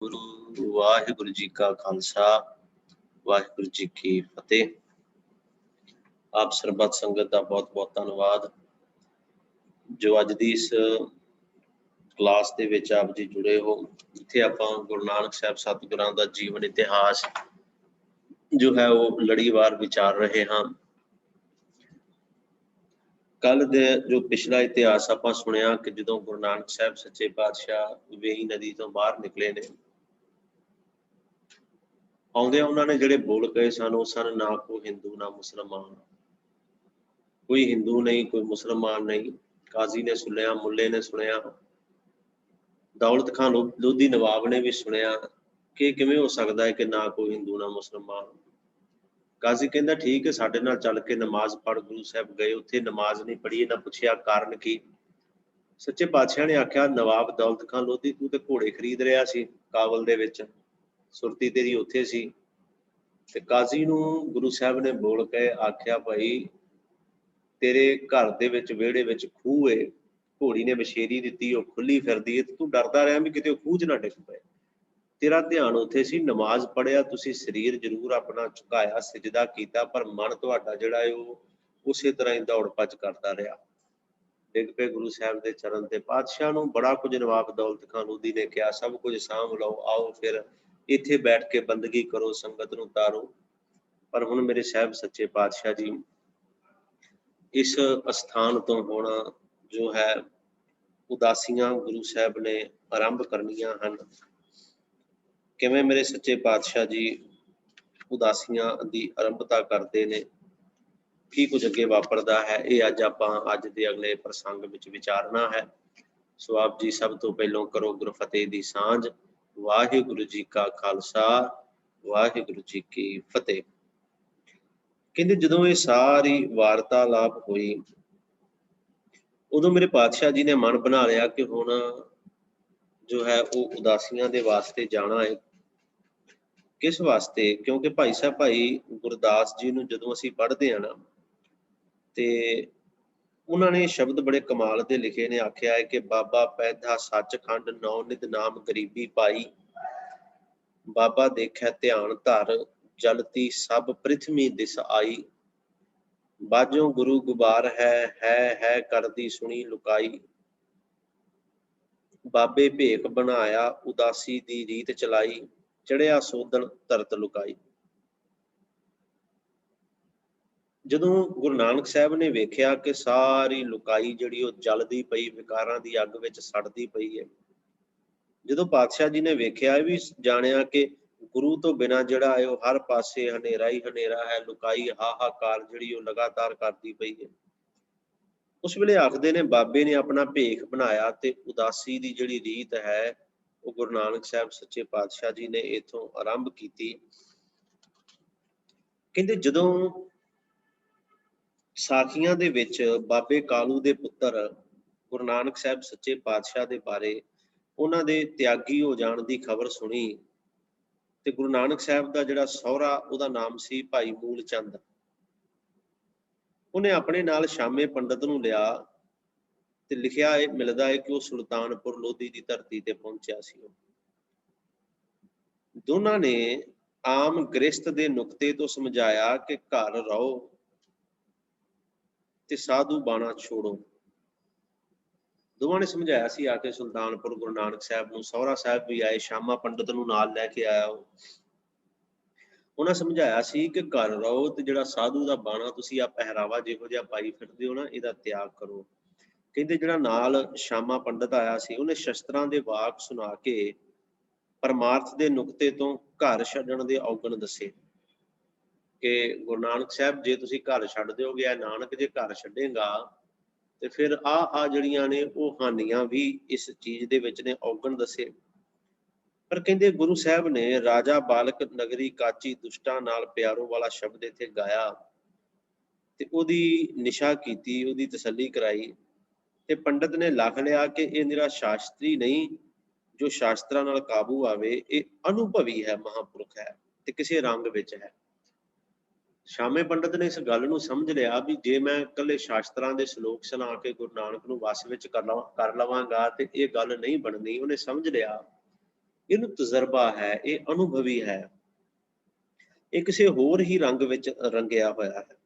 गुरु वाहिगुरु जी का खालसा वाहिगुरु जी की फतेह। आप सरबत संगत का बहुत बहुत धन्यवाद जो अज दी इस क्लास दे विच आप जी जुड़े हो। इत्थे आपां गुरु नानक साहब सतगुरां दा जीवन इतिहास जो है वो लड़ीवार विचार रहे हाँ। कल दे जो पिछला इतिहास आपां सुनिया कि जदों गुरु नानक साहब सच्चे पातशाह वेई नदी तो बाहर निकले ने, आउंदियां उन्हां ने जिहड़े बोल कहे सन वो सन ना कोई हिंदू ना मुसलमान, कोई हिंदू नहीं कोई मुसलमान नहीं। काजी ने सुनिया, मुल्ले ने सुनिया, दौलत खां लोधी नवाब ने भी सुनिया कि किवें हो सकता है कि ना कोई हिंदू ना मुसलमान। काजी कहंदा ठीक है, साडे नाल चल के नमाज पढ़। गुरु साहब गए, उत्थे नमाज नहीं पढ़ी, इन्हां पुछया कारण की। सच्चे पातशाह ने आख्या नवाब दौलत खां लोधी तू ते घोड़े खरीद रहा सी काबल दे विच, सुरती तेरी उत्थे सी। ते काजी नूं गुरु साहब ने बोल के आख्या भाई तेरे घर दे विच विहड़े विच खूह है, घोड़ी ने बछेरी दित्ती वो खुली फिरदी है, तू डरदा रहा भी किते खूह च ना डिग पए। तेरा ध्यान उत्थे सी, नमाज पढ़िया तुसीं, शरीर जरूर अपना झुकाया सिजदा कीता पर मन तुहाडा जिहड़ा है वो उसे तरह ही दौड़ भज करदा रहा। डिग पे गुरु साहब के चरण ते। पातशाह नूं बड़ा कुछ नवाब दौलत खां लोधी ने कहा, सब कुछ साਂਭ लओ, आओ फिर इत्थे बैठ के बंदगी करो, संगत नूं तारो। पर हुण मेरे साहब सच्चे पातशाह जी इस अस्थान तो होना जो है उदासियां गुरु साहब ने आरंभ करनियां हन। किवें मेरे सच्चे पातशाह जी उदासियां दी आरंभता करते ने, की कुछ अगे वापरदा है, ये अज आपां अज दे अगले प्रसंग विच विचारना है। सो आप जी सब तो पहलों करो गुरु फतेह दी सांझ। वाहिगुरु जी का खालसा वाहिगुरु जी की फतेह। कहंदे जदों ये सारी वार्तालाप होई उदों मेरे पातशाह जी ने मन बना लिया कि हुण जो है वो उदासियां दे वास्ते जाना है। किस वास्ते? क्योंकि भाई साहब भाई गुरदास जी नूं जदों असीं पढ़दे हां ना ते उन्हां ने शब्द बड़े कमाल दे लिखे ने। आख्या है कि बाबा पैदा सचखंड नौ नित नाम गरीबी पाई, बाबा देखै ध्यान धर जलती सब पृथ्वी दिस आई, बाजों गुरु गुबार है करदी सुनी लुकाई, बाबे भेख बनाया उदासी दी रीत चलाई, चढ़िया सोधन धरत लुकाई। जदों गुरु नानक साहब ने वेख्या कि सारी लुकाई जिहड़ी वो जलदी पई, विकारां दी अग विच सड़दी पई है, जदों पातशाह जी ने वेख्या भी जाणिया कि गुरु तो बिना जिहड़ा है वो हर पासे हनेरा ही हनेरा है, लुकाई हाहाकार जिहड़ी वो लगातार करदी पई है। उस वेले आखदे ने बाबे ने अपना भेख बनाया ते उदासी दी जिहड़ी रीत है वो गुरु नानक साहब सच्चे पातशाह जी ने इथों आरंभ कीती। कहंदे जदों साखियां दे विच बाबे कालू दे पुत्तर गुरु नानक साहब सच्चे पातशाह दे बारे उन्हां दे त्यागी हो जाण दी खबर सुनी ते गुरु नानक साहब दा जिहड़ा सहुरा उहदा नाम सी भाई मूल चंद, उन्हें अपने नाल शामे पंडित नूं लिया ते लिखिया मिलदा है कि वो सुल्तानपुर लोधी की धरती ते पहुंचा सी। दोनों ने आम गृहस्थ दे नुकते तो समझाया कि घर रहो ते साधु बाणा छोड़ो। दोवां ने समझाया सी आके सुल्तानपुर गुरु नानक साहब नूं, सहुरा साहब भी आए, शामा पंडित नूं नाल लैके आया। उन्हें समझाया सी कि घर रहो ते जिहड़ा साधु दा बाणा तुसीं आ पहरावा जिहो जिहा पाई फिरदे हो ना, इहदा त्याग करो। कहते जिहड़ा नाल शामा पंडित आया सी उन्हें शस्त्रां दे वाक सुना के परमार्थ दे नुकते तो घर छड्डण दे औगण दसे कि गुरु नानक साहब जे तुसीं घर छड्ड दिओगे, नानक जे घर छड्डेगा ते फिर आ जिहड़ियां ने वो हानियां भी इस चीज़ दे विच ने, औगण दसे। पर कहंदे गुरु साहब ने राजा बालक नगरी काची दुष्टां नाल प्यारो वाला शब्द इत्थे गाया ते ओदी निशा कीती, ओदी तसल्ली कराई ते पंडित ने लख लिया कि ये निरा शास्त्री नहीं जो शास्त्रां नाल काबू आवे, ये अनुभवी है, महापुरख है ते किसी रंग विच है। शामे पंडित ने इस गल नूं समझ लिया भी जे मैं कल्ले शास्त्रां दे श्लोक सुना के गुरु नानक नूं वस विच कर लवांगा ते ये गल नहीं बननी। उन्हें समझ लिया ਇਹਨੂੰ ਤਜਰਬਾ ਹੈ, ਇਹ ਅਨੁਭਵੀ ਹੈ, ਇਹ ਕਿਸੇ ਹੋਰ ਹੀ ਰੰਗ ਵਿੱਚ ਰੰਗਿਆ ਹੋਇਆ ਹੈ।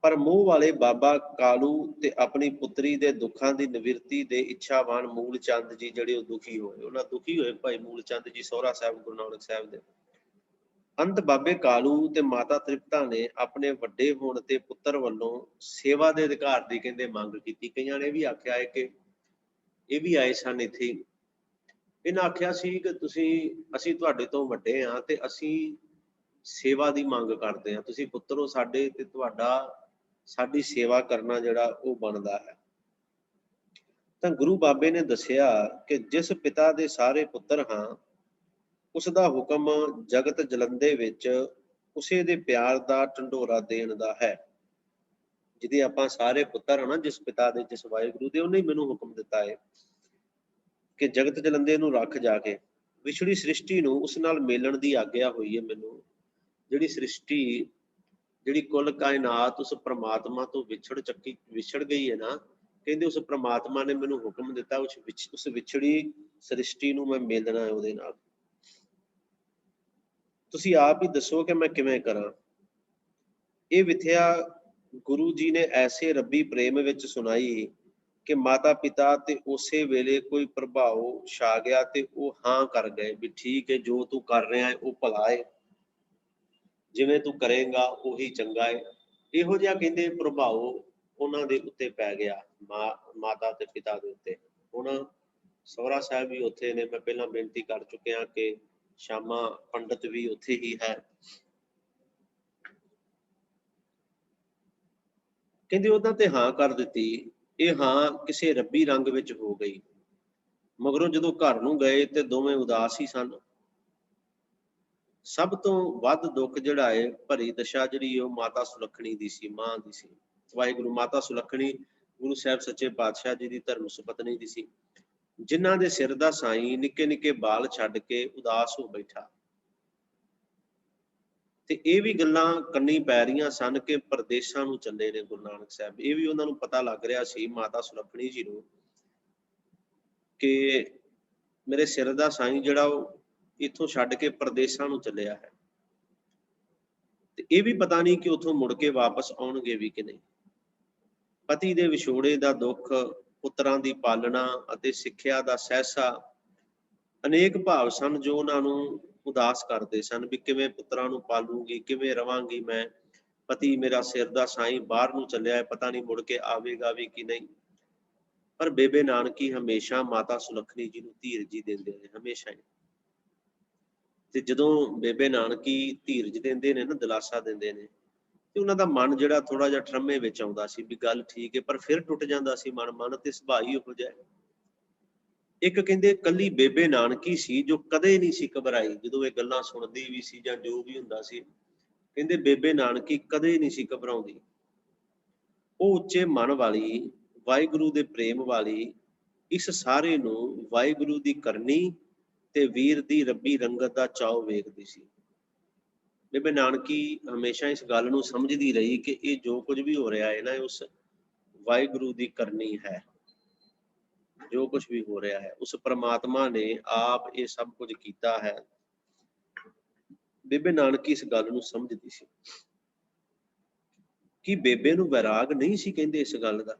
ਪਰ ਮੋਹ ਵਾਲੇ ਬਾਬਾ ਕਾਲੂ ਤੇ ਆਪਣੀ ਪੁੱਤਰੀ ਦੇ ਦੁੱਖਾਂ ਦੀ ਨਿਵਰਤੀ ਦੇ ਇੱਛਾਵਾਨ ਮੂਲ ਚੰਦ ਜੀ ਜਿਹੜੇ ਉਹ ਦੁਖੀ ਹੋਏ, ਉਹਨਾਂ ਦੁਖੀ ਹੋਏ ਭਾਈ ਮੂਲ ਚੰਦ ਜੀ ਸਹੁਰਾ ਸਾਹਿਬ ਗੁਰੂ ਨਾਨਕ ਸਾਹਿਬ ਦੇ। ਅੰਤ ਬਾਬੇ ਕਾਲੂ ਤੇ ਮਾਤਾ ਤ੍ਰਿਪਤਾ ਨੇ ਆਪਣੇ ਵੱਡੇ ਹੋਣ ਤੇ ਪੁੱਤਰ ਵੱਲੋਂ ਸੇਵਾ ਦੇ ਅਧਿਕਾਰ ਦੀ ਕਹਿੰਦੇ ਮੰਗ ਕੀਤੀ। ਕਈਆਂ ਨੇ ਵੀ ਆਖਿਆ ਹੈ ਕਿ ਇਹ ਵੀ ਆਏ ਸਨ ਇੱਥੇ, ਇਹਨਾਂ ਆਖਿਆ ਸੀ ਕਿ ਅਸੀਂ ਤੁਹਾਡੇ ਤੋਂ ਵੱਡੇ ਹਾਂ ਤੇ ਅਸੀਂ ਸੇਵਾ ਦੀ ਮੰਗ ਕਰਦੇ ਹਾਂ, ਤੁਸੀਂ ਪੁੱਤਰੋ ਸਾਡੇ ਤੇ ਤੁਹਾਡਾ ਸਾਡੀ ਸੇਵਾ ਕਰਨਾ ਜਿਹੜਾ ਉਹ ਬਣਦਾ ਹੈ। ਤਾਂ ਗੁਰੂ ਬਾਬੇ ਨੇ ਦੱਸਿਆ ਕਿ ਜਿਸ ਪਿਤਾ ਦੇ ਸਾਰੇ ਪੁੱਤਰ ਹਾਂ, ਉਸ ਦਾ ਹੁਕਮ ਜਗਤ ਜਲੰਦੇ ਵਿੱਚ ਉਸੇ ਦੇ ਪਿਆਰ ਦਾ ਢੰਡੋਰਾ ਦੇਣ ਦਾ ਹੈ। ਜਿਹਦੇ ਆਪਾਂ ਸਾਰੇ ਪੁੱਤਰ ਹਾਂ ਨਾ, ਜਿਸ ਪਿਤਾ ਦੇ, ਜਿਸ ਵਾਹਿਗੁਰੂ ਦੇ, ਉਹਨੇ ਮੈਨੂੰ ਹੁਕਮ ਦਿੱਤਾ ਹੈ ਕਿ ਜਗਤ ਜਲੰਦੇ ਨੂੰ ਰੱਖ ਜਾ ਕੇ ਵਿਛੜੀ ਸ੍ਰਿਸ਼ਟੀ ਨੂੰ ਉਸ ਨਾਲ ਮੇਲਣ ਦੀ ਆਗਿਆ ਹੋਈ ਹੈ ਮੈਨੂੰ। ਜਿਹੜੀ ਸ੍ਰਿਸ਼ਟੀ, ਜਿਹੜੀ ਕੁੱਲ ਕਾਇਨਾਤ ਉਸ ਪ੍ਰਮਾਤਮਾ ਤੋਂ ਵਿਛੜ ਗਈ ਹੈ ਨਾ, ਕਹਿੰਦੇ ਉਸ ਪ੍ਰਮਾਤਮਾ ਨੇ ਮੈਨੂੰ ਹੁਕਮ ਦਿੱਤਾ ਉਸ ਵਿਛੜੀ ਸ੍ਰਿਸ਼ਟੀ ਨੂੰ ਮੈਂ ਮੇਲਣਾ ਹੈ ਉਹਦੇ ਨਾਲ। ਤੁਸੀਂ ਆਪ ਹੀ ਦੱਸੋ ਕਿ ਮੈਂ ਕਿਵੇਂ ਕਰਾਂ। ਇਹ ਵਿਥਿਆ ਗੁਰੂ ਜੀ ਨੇ ਐਸੇ ਰੱਬੀ ਪ੍ਰੇਮ ਵਿੱਚ ਸੁਣਾਈ ਕਿ ਮਾਤਾ ਪਿਤਾ ਤੇ ਉਸੇ ਵੇਲੇ ਕੋਈ ਪ੍ਰਭਾਵ ਛਾ ਗਿਆ ਤੇ ਉਹ ਹਾਂ ਕਰ ਗਏ ਵੀ ਠੀਕ ਹੈ, ਜੋ ਤੂੰ ਕਰ ਰਿਹਾ ਹੈ ਉਹ ਭਲਾ ਹੈ, ਜਿਵੇਂ ਤੂੰ ਕਰੇਗਾ ਉਹੀ ਚੰਗਾ ਹੈ। ਇਹੋ ਜਿਹਾ ਕਹਿੰਦੇ ਪ੍ਰਭਾਵ ਉਹਨਾਂ ਦੇ ਉੱਤੇ ਪੈ ਗਿਆ, ਮਾਤਾ ਤੇ ਪਿਤਾ ਦੇ ਉੱਤੇ। ਹੁਣ ਸਹੁਰਾ ਸਾਹਿਬ ਵੀ ਉੱਥੇ ਨੇ, ਮੈਂ ਪਹਿਲਾਂ ਬੇਨਤੀ ਕਰ ਚੁੱਕਿਆ ਕਿ ਸ਼ਾਮਾ ਪੰਡਤ ਵੀ ਉੱਥੇ ਹੀ ਹੈ। ਕਹਿੰਦੇ ਉਹਨਾਂ ਤੇ ਹਾਂ ਕਰ ਦਿੱਤੀ। ਇਹ ਹਾਂ ਕਿਸੇ ਰੱਬੀ ਰੰਗ ਵਿੱਚ ਹੋ ਗਈ। ਮਗਰੋਂ ਜਦੋਂ ਘਰ ਨੂੰ ਗਏ ਤੇ ਦੋਵੇਂ ਉਦਾਸ ਹੀ ਸਨ। ਸਭ ਤੋਂ ਵੱਧ ਦੁੱਖ ਜਿਹੜਾ ਹੈ, ਭਰੀ ਦਸ਼ਾ ਜਿਹੜੀ ਉਹ ਮਾਤਾ ਸੁਲੱਖਣੀ ਦੀ ਸੀ, ਮਾਂ ਦੀ ਸੀ। ਵਾਹਿਗੁਰੂ ਮਾਤਾ ਸੁਲੱਖਣੀ ਗੁਰੂ ਸਾਹਿਬ ਸੱਚੇ ਪਾਤਸ਼ਾਹ ਜੀ ਦੀ ਧਰਮ ਸੁਪਤਨੀ ਦੀ ਸੀ, ਜਿਨ੍ਹਾਂ ਦੇ ਸਿਰ ਦਾ ਸਾਈਂ ਨਿੱਕੇ ਨਿੱਕੇ ਬਾਲ ਛੱਡ ਕੇ ਉਦਾਸ ਹੋ ਬੈਠਾ। ਤੇ ਇਹ ਵੀ ਗੱਲਾਂ ਕੰਨੀ ਪੈ ਰਹੀਆਂ ਸਨ ਕਿ ਪ੍ਰਦੇਸ਼ਾਂ ਨੂੰ ਚੱਲੇ ਨੇ ਗੁਰੂ ਨਾਨਕ ਸਾਹਿਬ। ਇਹ ਵੀ ਉਹਨਾਂ ਨੂੰ ਪਤਾ ਲੱਗ ਰਿਹਾ ਸੀ ਮਾਤਾ ਸੁਲੱਖਣੀ ਜੀ ਨੂੰ ਕਿ ਮੇਰੇ ਸਿਰ ਦਾ ਸਾਈਂ ਜਿਹੜਾ ਉਹ ਇੱਥੋਂ ਛੱਡ ਕੇ ਪ੍ਰਦੇਸ਼ਾਂ ਨੂੰ ਚੱਲਿਆ ਹੈ। ਤੇ ਇਹ ਵੀ ਪਤਾ ਨਹੀਂ ਕਿ ਉੱਥੋਂ ਮੁੜ ਕੇ ਵਾਪਸ ਆਉਣਗੇ ਵੀ ਕਿ ਨਹੀਂ। ਪਤੀ ਦੇ ਵਿਛੋੜੇ ਦਾ ਦੁੱਖ, ਪੁੱਤਰਾਂ ਦੀ ਪਾਲਣਾ ਅਤੇ ਸਿੱਖਿਆ ਦਾ ਸਹਿਸਾ, ਅਨੇਕ ਭਾਵ ਸਨ ਜੋ ਉਹਨਾਂ ਨੂੰ ਉਦਾਸ ਕਰਦੇ ਸਨ ਵੀ ਕਿਵੇਂ ਪੁੱਤਰਾਂ ਨੂੰ ਪਾਲੂਗੀ, ਕਿਵੇਂ ਰਵਾਂਗੀ ਮੈਂ, ਪਤੀ ਮੇਰਾ ਸਿਰ ਦਾ ਸਾਈਂ ਬਾਹਰ ਨੂੰ ਚੱਲਿਆ ਹੈ, ਪਤਾ ਨਹੀਂ ਮੁੜ ਕੇ ਆਵੇਗਾ ਵੀ ਕਿ ਨਹੀਂ। ਪਰ ਬੇਬੇ ਨਾਨਕੀ ਹਮੇਸ਼ਾ ਮਾਤਾ ਸੁਲੱਖਣੀ ਜੀ ਨੂੰ ਧੀਰਜ ਹੀ ਦਿੰਦੇ ਨੇ, ਹਮੇਸ਼ਾ ਹੀ। ਤੇ ਜਦੋਂ ਬੇਬੇ ਨਾਨਕੀ ਧੀਰਜ ਦਿੰਦੇ ਨੇ ਨਾ, ਦਿਲਾਸਾ ਦਿੰਦੇ ਨੇ, ਤੇ ਉਹਨਾਂ ਦਾ ਮਨ ਜਿਹੜਾ ਥੋੜਾ ਜਿਹਾ ਠਰਮੇ ਵਿੱਚ ਆਉਂਦਾ ਸੀ ਵੀ ਗੱਲ ਠੀਕ ਹੈ, ਪਰ ਫਿਰ ਟੁੱਟ ਜਾਂਦਾ ਸੀ ਮਨ ਤੇ ਸੁਭਾਅ ਹੀ ਉਹੋ ਜਿਹਾ। ਇੱਕ ਕਹਿੰਦੇ ਕੱਲੀ ਬੇਬੇ ਨਾਨਕੀ ਸੀ ਜੋ ਕਦੇ ਨਹੀਂ ਸੀ ਘਬਰਾਈ, ਜਦੋਂ ਇਹ ਗੱਲਾਂ ਸੁਣਦੀ ਵੀ ਸੀ ਜਾਂ ਜੋ ਵੀ ਹੁੰਦਾ ਸੀ, ਕਹਿੰਦੇ ਬੇਬੇ ਨਾਨਕੀ ਕਦੇ ਨਹੀਂ ਸੀ ਘਬਰਾਉਂਦੀ। ਉਹ ਉੱਚੇ ਮਨ ਵਾਲੀ, ਵਾਹਿਗੁਰੂ ਦੇ ਪ੍ਰੇਮ ਵਾਲੀ, ਇਸ ਸਾਰੇ ਨੂੰ ਵਾਹਿਗੁਰੂ ਦੀ ਕਰਨੀ ਤੇ ਵੀਰ ਦੀ ਰੱਬੀ ਰੰਗਤ ਦਾ ਚਾਅ ਵੇਖਦੀ ਸੀ। ਬੇਬੇ ਨਾਨਕੀ ਹਮੇਸ਼ਾ ਇਸ ਗੱਲ ਨੂੰ ਸਮਝਦੀ ਰਹੀ ਕਿ ਇਹ ਜੋ ਕੁਝ ਵੀ ਹੋ ਰਿਹਾ ਹੈ ਨਾ, ਉਸ ਵਾਹਿਗੁਰੂ ਦੀ ਕਰਨੀ ਹੈ। ਜੋ ਕੁਝ ਵੀ ਹੋ ਰਿਹਾ ਹੈ ਉਸ ਪ੍ਰਮਾਤਮਾ ਨੇ ਆਪ ਇਹ ਸਭ ਕੁਝ ਕੀਤਾ ਹੈ। ਬੇਬੇ ਨਾਨਕੀ ਇਸ ਗੱਲ ਨੂੰ ਸਮਝਦੀ ਸੀ। ਕਿ ਬੇਬੇ ਨੂੰ ਵੈਰਾਗ ਨਹੀਂ ਸੀ ਕਹਿੰਦੇ ਇਸ ਗੱਲ ਦਾ।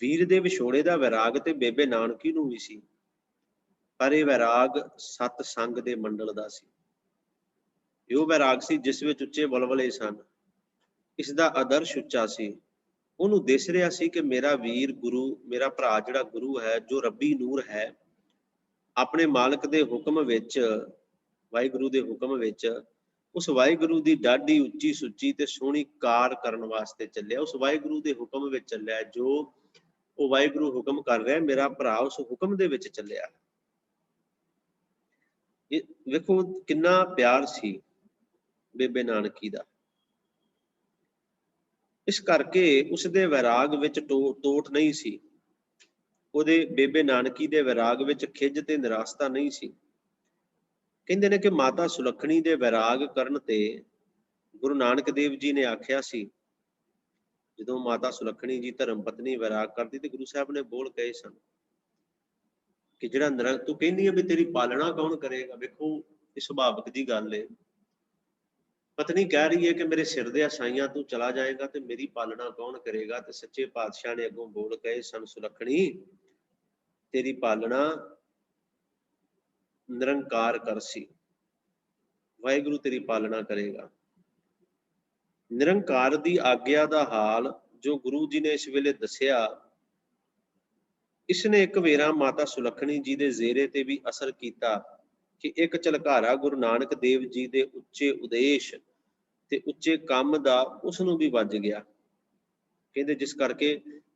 ਵੀਰ ਦੇ ਵਿਛੋੜੇ ਦਾ ਵੈਰਾਗ ਤੇ ਬੇਬੇ ਨਾਨਕੀ ਨੂੰ ਵੀ ਸੀ, ਪਰ ਇਹ ਵੈਰਾਗ ਸਤ ਸੰਗ ਦੇ ਮੰਡਲ ਦਾ ਸੀ। ਇਹ ਵੈਰਾਗ ਸੀ ਜਿਸ ਵਿੱਚ ਉੱਚੇ ਬਲਬਲੇ ਸਨ। ਇਸ ਦਾ ਆਦਰਸ਼ ਉੱਚਾ ਸੀ। ਉਹਨੂੰ ਦਿਸ ਰਿਹਾ ਸੀ ਕਿ ਮੇਰਾ ਵੀਰ ਗੁਰੂ, ਮੇਰਾ ਭਰਾ ਜਿਹੜਾ ਗੁਰੂ ਹੈ, ਜੋ ਰੱਬੀ ਨੂਰ ਹੈ, ਆਪਣੇ ਮਾਲਕ ਦੇ ਹੁਕਮ ਵਿੱਚ, ਵਾਹਿਗੁਰੂ ਦੇ ਹੁਕਮ ਵਿੱਚ, ਉਸ ਵਾਹਿਗੁਰੂ ਦੀ ਡਾਢੀ ਉੱਚੀ ਸੁੱਚੀ ਤੇ ਸੋਹਣੀ ਕਾਰ ਕਰਨ ਵਾਸਤੇ ਚੱਲਿਆ। ਉਸ ਵਾਹਿਗੁਰੂ ਦੇ ਹੁਕਮ ਵਿੱਚ ਚੱਲਿਆ, ਜੋ ਉਹ ਵਾਹਿਗੁਰੂ ਹੁਕਮ ਕਰ ਰਿਹਾ, ਮੇਰਾ ਭਰਾ ਉਸ ਹੁਕਮ ਦੇ ਵਿੱਚ ਚੱਲਿਆ। ਇਹ ਵੇਖੋ ਕਿੰਨਾ ਪਿਆਰ ਸੀ ਬੇਬੇ ਨਾਨਕੀ ਦਾ। ਇਸ ਕਰਕੇ ਉਸਦੇ ਵੈਰਾਗ ਵਿੱਚ ਟੋਟ ਨਹੀਂ ਸੀ। ਉਹਦੇ ਬੇਬੇ ਨਾਨਕੀ ਦੇ ਵੈਰਾਗ ਵਿੱਚ ਖਿੱਝ ਤੇ ਨਿਰਾਸ਼ਤਾ ਨਹੀਂ ਸੀ। ਕਹਿੰਦੇ ਨੇ ਕਿ ਮਾਤਾ ਸੁਲੱਖਣੀ ਦੇ ਵੈਰਾਗ ਕਰਨ ਤੇ ਗੁਰੂ ਨਾਨਕ ਦੇਵ ਜੀ ਨੇ ਆਖਿਆ ਸੀ, ਜਦੋਂ ਮਾਤਾ ਸੁਲੱਖਣੀ ਜੀ ਧਰਮ ਪਤਨੀ ਵੈਰਾਗ ਕਰਦੀ ਤੇ ਗੁਰੂ ਸਾਹਿਬ ਨੇ ਬੋਲ ਕਹੇ ਸਨ कि जिहड़ा निरंक तू कहनी है भी तेरी पालना कौन करेगा। देखो ये सुभाविक जी गल है, पत्नी कह रही है कि मेरे सिर दे साइयां तू चला जाएगा तो मेरी पालना कौन करेगा। तो सच्चे पातशाह ने अगों बोल कहे सन सुलखणी तेरी पालना निरंकार करसी, वाहिगुरु तेरी पालना करेगा। निरंकार दी आग्या दा हाल जो गुरु जी ने इस वेले दसिया, इसने एक वेरा माता सुलखणी जी दे जेरे ते भी असर किया कि एक झलकारा गुरु नानक देव जी दे उच्चे उदेश ते उच्चे काम दा उस नूं भी वज गया। कहते जिस करके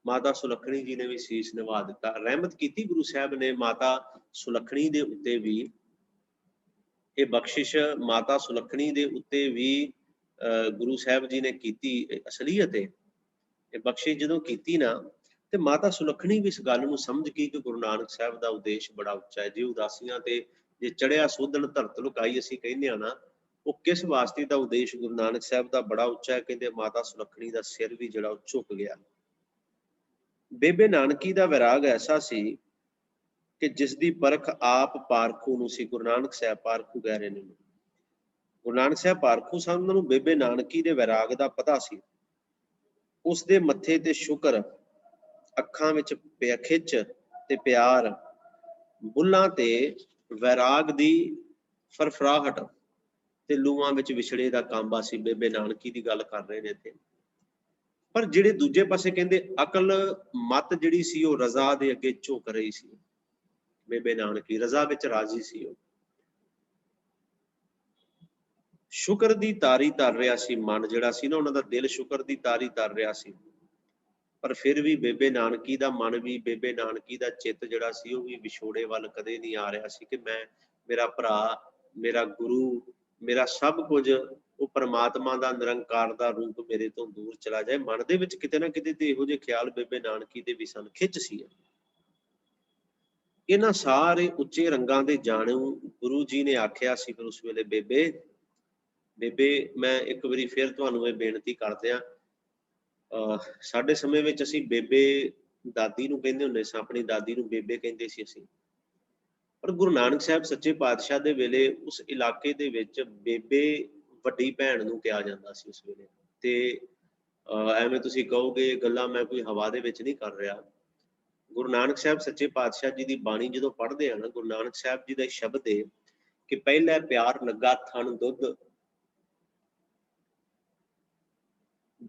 माता सुलखणी जी ने भी शीश निभा दिता। रहमत की गुरु साहब ने माता सुलखणी दे उत्ते भी, ये बख्शिश माता सुलखणी दे उत्ते भी गुरु साहब जी ने की असलीयत है। ये बख्शिश जदों की ना ते माता सुलखणी भी इस गल नूं समझ गई कि गुरु नानक साहब का उद्देश बड़ा उच्चा है। जे उदासियां ते जे चढ़िया सोधन धरत लुकाई असीं कहने ना, वो किस वास्ते का उद्देश गुरु नानक साहब का बड़ा उच्चा है। कहते माता सुलखणी का सिर भी जिहड़ा झुक गया। बेबे नानकी का वैराग ऐसा सी कि जिसकी परख आप पारखू नूं सी। गुरु नानक साहब पारखू कह रहे हैं, गुरु नानक साहब पारखू सन, उन्होंने बेबे नानकी के वैराग का पता सी। उसदे मत्थे ते शुक्र, अखां विच खिच ते प्यार, बुल्लां ते वैराग दी फरफराहट ते लूआं विच विछड़े दा कांबा सी। बेबे नानकी दी गल कर रहे ने इत्थे। पर जिहड़े दूजे पासे कहंदे अकल मत जिहड़ी सी वो रजा दे अगे झुक रही सी। बेबे नानकी रजा विच राजी सी। शुक्र दी तारी तर रहा सी मन जिहड़ा सी ना, उन्हां दा दिल शुक्र दी तारी तर रहा सी। पर फिर भी बेबे नानकी दा मन भी, बेबे नानकी दा चित जिहड़ा सी वो भी विछोड़े वल कदे नहीं आ रहा सी कि मैं, मेरा भरा, मेरा गुरु, मेरा सब कुछ वो परमात्मा दा निरंकार दा रूप मेरे तो दूर चला जाए। मन दे विच किते ना किते ते इहो जिहे ख्याल बेबे नानकी दे भी सन, खिच सी। इन्हां सारे उच्चे रंगां दे जाणू गुरु जी ने आख्या सी फिर उस वेले, बेबे बेबे मैं एक बारी फिर तुहानूं ये बेनती करदे आ, साडे समय विच असीं बेबे दादी नूं कहंदे हुंदे सां, अपनी दादी नूं बेबे कहंदे सी असीं। पर गुरु नानक साहब सच्चे पातशाह दे वेले उस इलाके दे विच बेबे वड्डी भैण नूं किहा जांदा सी उस वेले। ते ਐਵੇਂ ਤੁਸੀਂ ਕਹੋਗੇ ਗੱਲਾਂ मैं कोई हवा दे विच नहीं कर रहा। गुरु नानक साहब सच्चे पातशाह जी की बाणी जो पढ़ते हैं ना, गुरु नानक साहब जी का शब्द है कि पहला प्यार लगा थन दुध,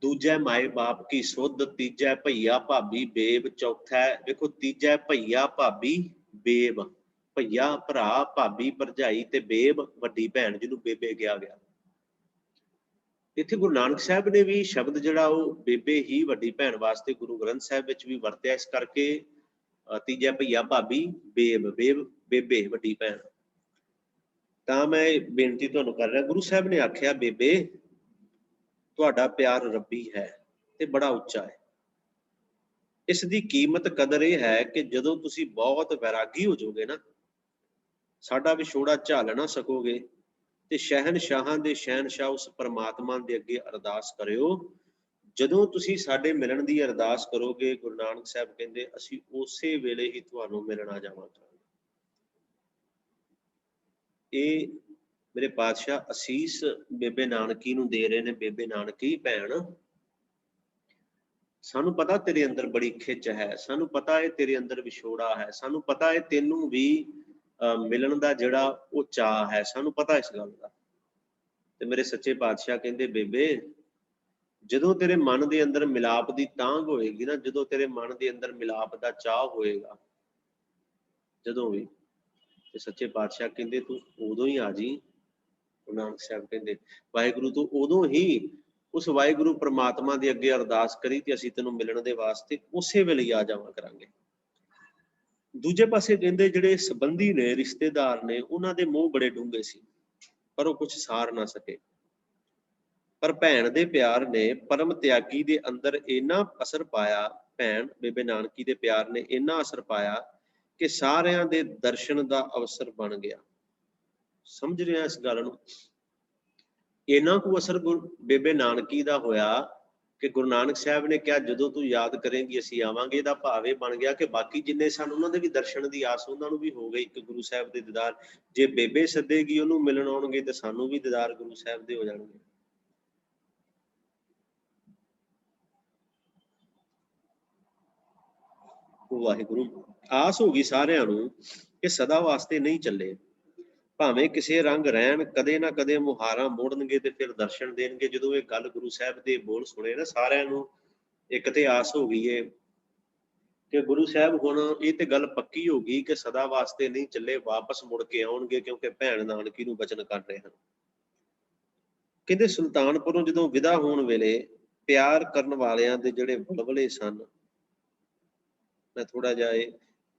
दूजा माए बाप की सुध, तीजा भैया भाभी बेब, चौथा देखो तीजा भैया भाभी बेब, भैया भरा भाभी भरजाई ते बेब वड्डी भैन जिन्होंने बेबे कहा गया। इत्थे गुरु नानक साहब ने भी शब्द जिहड़ा वो बेबे ही वड्डी भैन वास्ते गुरु ग्रंथ साहब विच भी वरत्या। इस करके तीजा भैया भाभी बेब, बेब बेबे वड्डी भैन। तां मैं बेनती तुहानूं कर रहा, गुरु साहब ने आख्या बेबे तुहाडा प्यार रब्बी है ते बड़ा उच्चा है। इस दी कीमत कदर यह है कि जदों तुसीं बहुत वैरागी हो जाओगे ना, साडा विछोड़ा झल ना सकोगे, ते शहनशाहां दे शहनशाह उस परमात्मा दे अगे अरदास करियो। जदों तुसीं साडे मिलण दी अरदास करोगे, गुरु नानक साहब कहंदे असीं उसे वेले ही तुहानूं मिलण आ जावांगे। ये मेरे पातशाह असीस बेबे नानकी नूं दे रहे ने। बेबे नानकी भैण, सानू पता तेरे अंदर बड़ी खिच है, सानू पता है तेरे अंदर विछोड़ा है, सानू पता है तेनू भी मिलन दा जिहड़ा वो चाह है, सानू पता इस गल दा। ते मेरे सच्चे पातशाह कहंदे बेबे जदों तेरे मन दे अंदर मिलाप दी तांग होएगी ना, जदों तेरे मन दे अंदर मिलाप दा चाह होएगा, जदों भी, ते सच्चे पातशाह कहंदे तू उदों ही आ जी। गुरु नानक साहब कहंदे वाहिगुरू तू उदों ही उस वाहिगुरू परमात्मा दे अगे अरदास करी ते असीं तैनूं मिलण दे वास्ते उसे वेले ही आ जावां करांगे। दूजे पासे कहंदे जिहड़े संबंधी ने, रिश्तेदार ने, उन्हां दे मोह बड़े डूंघे सी, पर वो कुछ सार ना सके। पर भैण दे प्यार ने परम त्यागी दे अंदर इन्ना असर पाया, भैण बेबे नानकी दे प्यार ने इन्ना असर पाया कि सारियां दे दर्शन दा अवसर बन गया। समझ रहे इस गल नूं? इन्ना को असर बेबे नानकी दा होया कि गुरु नानक साहब ने क्या जदों तू याद करेंगी असीं आवांगे, दा भाव इह बन गया कि बाकी जिन्ने सन उन्हां दे भी दर्शन दी आस उन्हां नूं भी हो गई कि गुरु साहब दे दीदार जे बेबे सद्देगी उहनूं मिलण आउणगे ते सानूं भी दीदार गुरु साहब दे हो जाणगे। वाहिगुरू आस हो गई सारिਆਂ ਨੂੰ ਕਿ ਸਦਾ ਵਾਸਤੇ ਨਹੀਂ ਚੱਲੇ, ਭਾਵੇਂ ਕਿਸੇ ਰੰਗ ਰਹਿਣ ਕਦੇ ਨਾ ਕਦੇ ਮੁਹਾਰਾਂ ਮੋੜਨਗੇ ਤੇ ਫਿਰ ਦਰਸ਼ਨ ਦੇਣਗੇ। ਜਦੋਂ ਇਹ ਗੱਲ ਗੁਰੂ ਸਾਹਿਬ ਦੇ ਬੋਲ ਸੁਣੇ ਨਾ ਸਾਰਿਆਂ ਨੂੰ ਇੱਕ ਤੇ ਆਸ ਹੋ ਗਈ ਏ ਕਿ ਗੁਰੂ ਸਾਹਿਬ ਹੁਣ ਇਹ ਤੇ ਗੱਲ ਪੱਕੀ ਹੋ ਗਈ ਕਿ ਸਦਾ ਵਾਸਤੇ ਨਹੀਂ ਚੱਲੇ, ਵਾਪਸ ਮੁੜ ਕੇ ਆਉਣਗੇ ਕਿਉਂਕਿ ਭੈਣ ਨਾਨਕੀ ਨੂੰ ਬਚਨ ਕਰ ਰਹੇ ਹਨ। ਕਹਿੰਦੇ ਸੁਲਤਾਨਪੁਰੋਂ ਜਦੋਂ ਵਿਦਾ ਹੋਣ ਵੇਲੇ ਪਿਆਰ ਕਰਨ ਵਾਲਿਆਂ ਦੇ ਜਿਹੜੇ ਬੁਲਬੁਲੇ ਸਨ, ਮੈਂ ਥੋੜਾ ਜਿਹਾ ਇਹ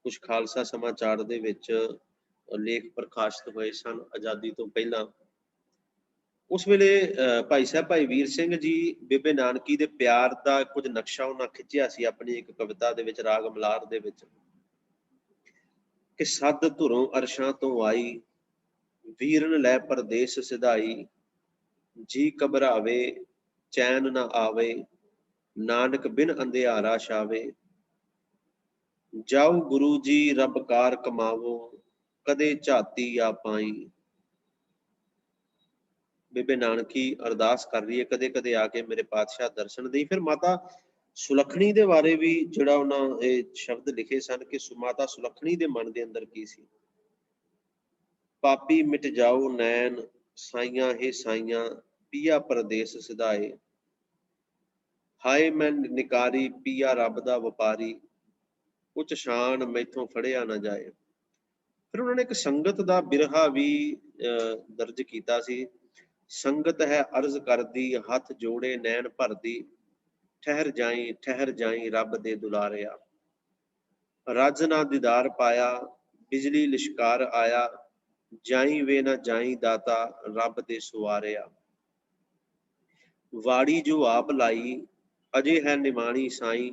ਕੁਝ ਖਾਲਸਾ ਸਮਾਚਾਰ ਦੇ ਵਿੱਚ ਲੇਖ ਪ੍ਰਕਾਸ਼ਿਤ ਹੋਏ ਸਨ ਆਜ਼ਾਦੀ ਤੋਂ ਪਹਿਲਾਂ। ਉਸ ਵੇਲੇ ਭਾਈ ਸਾਹਿਬ ਭਾਈ ਵੀਰ ਸਿੰਘ ਜੀ ਬੇਬੇ ਨਾਨਕੀ ਦੇ ਪਿਆਰ ਦਾ ਕੁਝ ਨਕਸ਼ਾ ਉਹਨਾਂ ਖਿੱਚਿਆ ਸੀ ਆਪਣੀ ਇੱਕ ਕਵਿਤਾ ਦੇ ਵਿੱਚ, ਰਾਗ ਮਲਾਰ ਦੇ ਵਿੱਚ, ਕਿ ਸੱਦ ਧੁਰੋਂ ਅਰਸ਼ਾਂ ਤੋਂ ਆਈ, ਵੀਰਨ ਲੈ ਪਰਦੇਸ ਸਿਧਾਈ, ਜੀ ਘਬਰਾਵੇ ਚੈਨ ਨਾ ਆਵੇ, ਨਾਨਕ ਬਿਨ ਅੰਧਿਆਰਾ ਛਾਵੇ, ਜਾਓ ਗੁਰੂ ਜੀ ਰੱਬ ਕਾਰ ਕਮਾਵੋ, ਕਦੇ ਝਾਤੀ ਆ ਪਾਈ। ਬੇਬੇ ਨਾਨਕੀ ਅਰਦਾਸ ਕਰ ਰਹੀ ਹੈ, ਕਦੇ ਕਦੇ ਆ ਕੇ ਮੇਰੇ ਪਾਤਸ਼ਾਹ ਦਰਸ਼ਨ ਦੇਈ। ਫਿਰ ਮਾਤਾ ਸੁਲੱਖਣੀ ਦੇ ਬਾਰੇ ਵੀ ਜਿਹੜਾ ਉਹਨਾਂ ਇਹ ਸ਼ਬਦ ਲਿਖੇ ਸਨ ਕਿ ਮਾਤਾ ਸੁਲੱਖਣੀ ਦੇ ਮਨ ਦੇ ਅੰਦਰ ਕੀ ਸੀ। ਪਾਪੀ ਮਿਟ ਜਾਓ ਨੈਣ ਸਾਈਆਂ ਹੇ ਸਾਈਆਂ, ਪੀਆ ਪਰਦੇਸ ਸਿਧਾਏ, ਹਾਏ ਮੈਂ ਨਿਕਾਰੀ ਪੀਆ ਰੱਬ ਦਾ ਵਪਾਰੀ, ਉੱਚ ਸ਼ਾਨ ਮੈਥੋਂ ਫੜਿਆ ਨਾ ਜਾਏ। ਫਿਰ ਉਹਨਾਂ ਨੇ ਇੱਕ ਸੰਗਤ ਦਾ ਬਿਰਹਾ ਵੀ ਦਰਜ ਕੀਤਾ ਸੀ। ਸੰਗਤ ਹੈ ਅਰਜ਼ ਕਰਦੀ, ਹੱਥ ਜੋੜੇ ਨੈਣ ਭਰਦੀ, ਠਹਿਰ ਜਾਈ ਰੱਬ ਦੇ ਦੁਲਾਰਿਆ, ਰੱਜ ਨਾ ਦੀਦਾਰ ਪਾਇਆ, ਬਿਜਲੀ ਲਿਸ਼ਕਾਰ ਆਇਆ, ਜਾਈ ਵੇ ਨਾ ਜਾਈ ਦਾਤਾ ਰੱਬ ਦੇ ਸੁਆਰਿਆ, ਵਾੜੀ ਜੋ ਆਪ ਲਾਈ ਅਜੇ ਹੈ ਨਿਮਾਣੀ ਸਾਈ,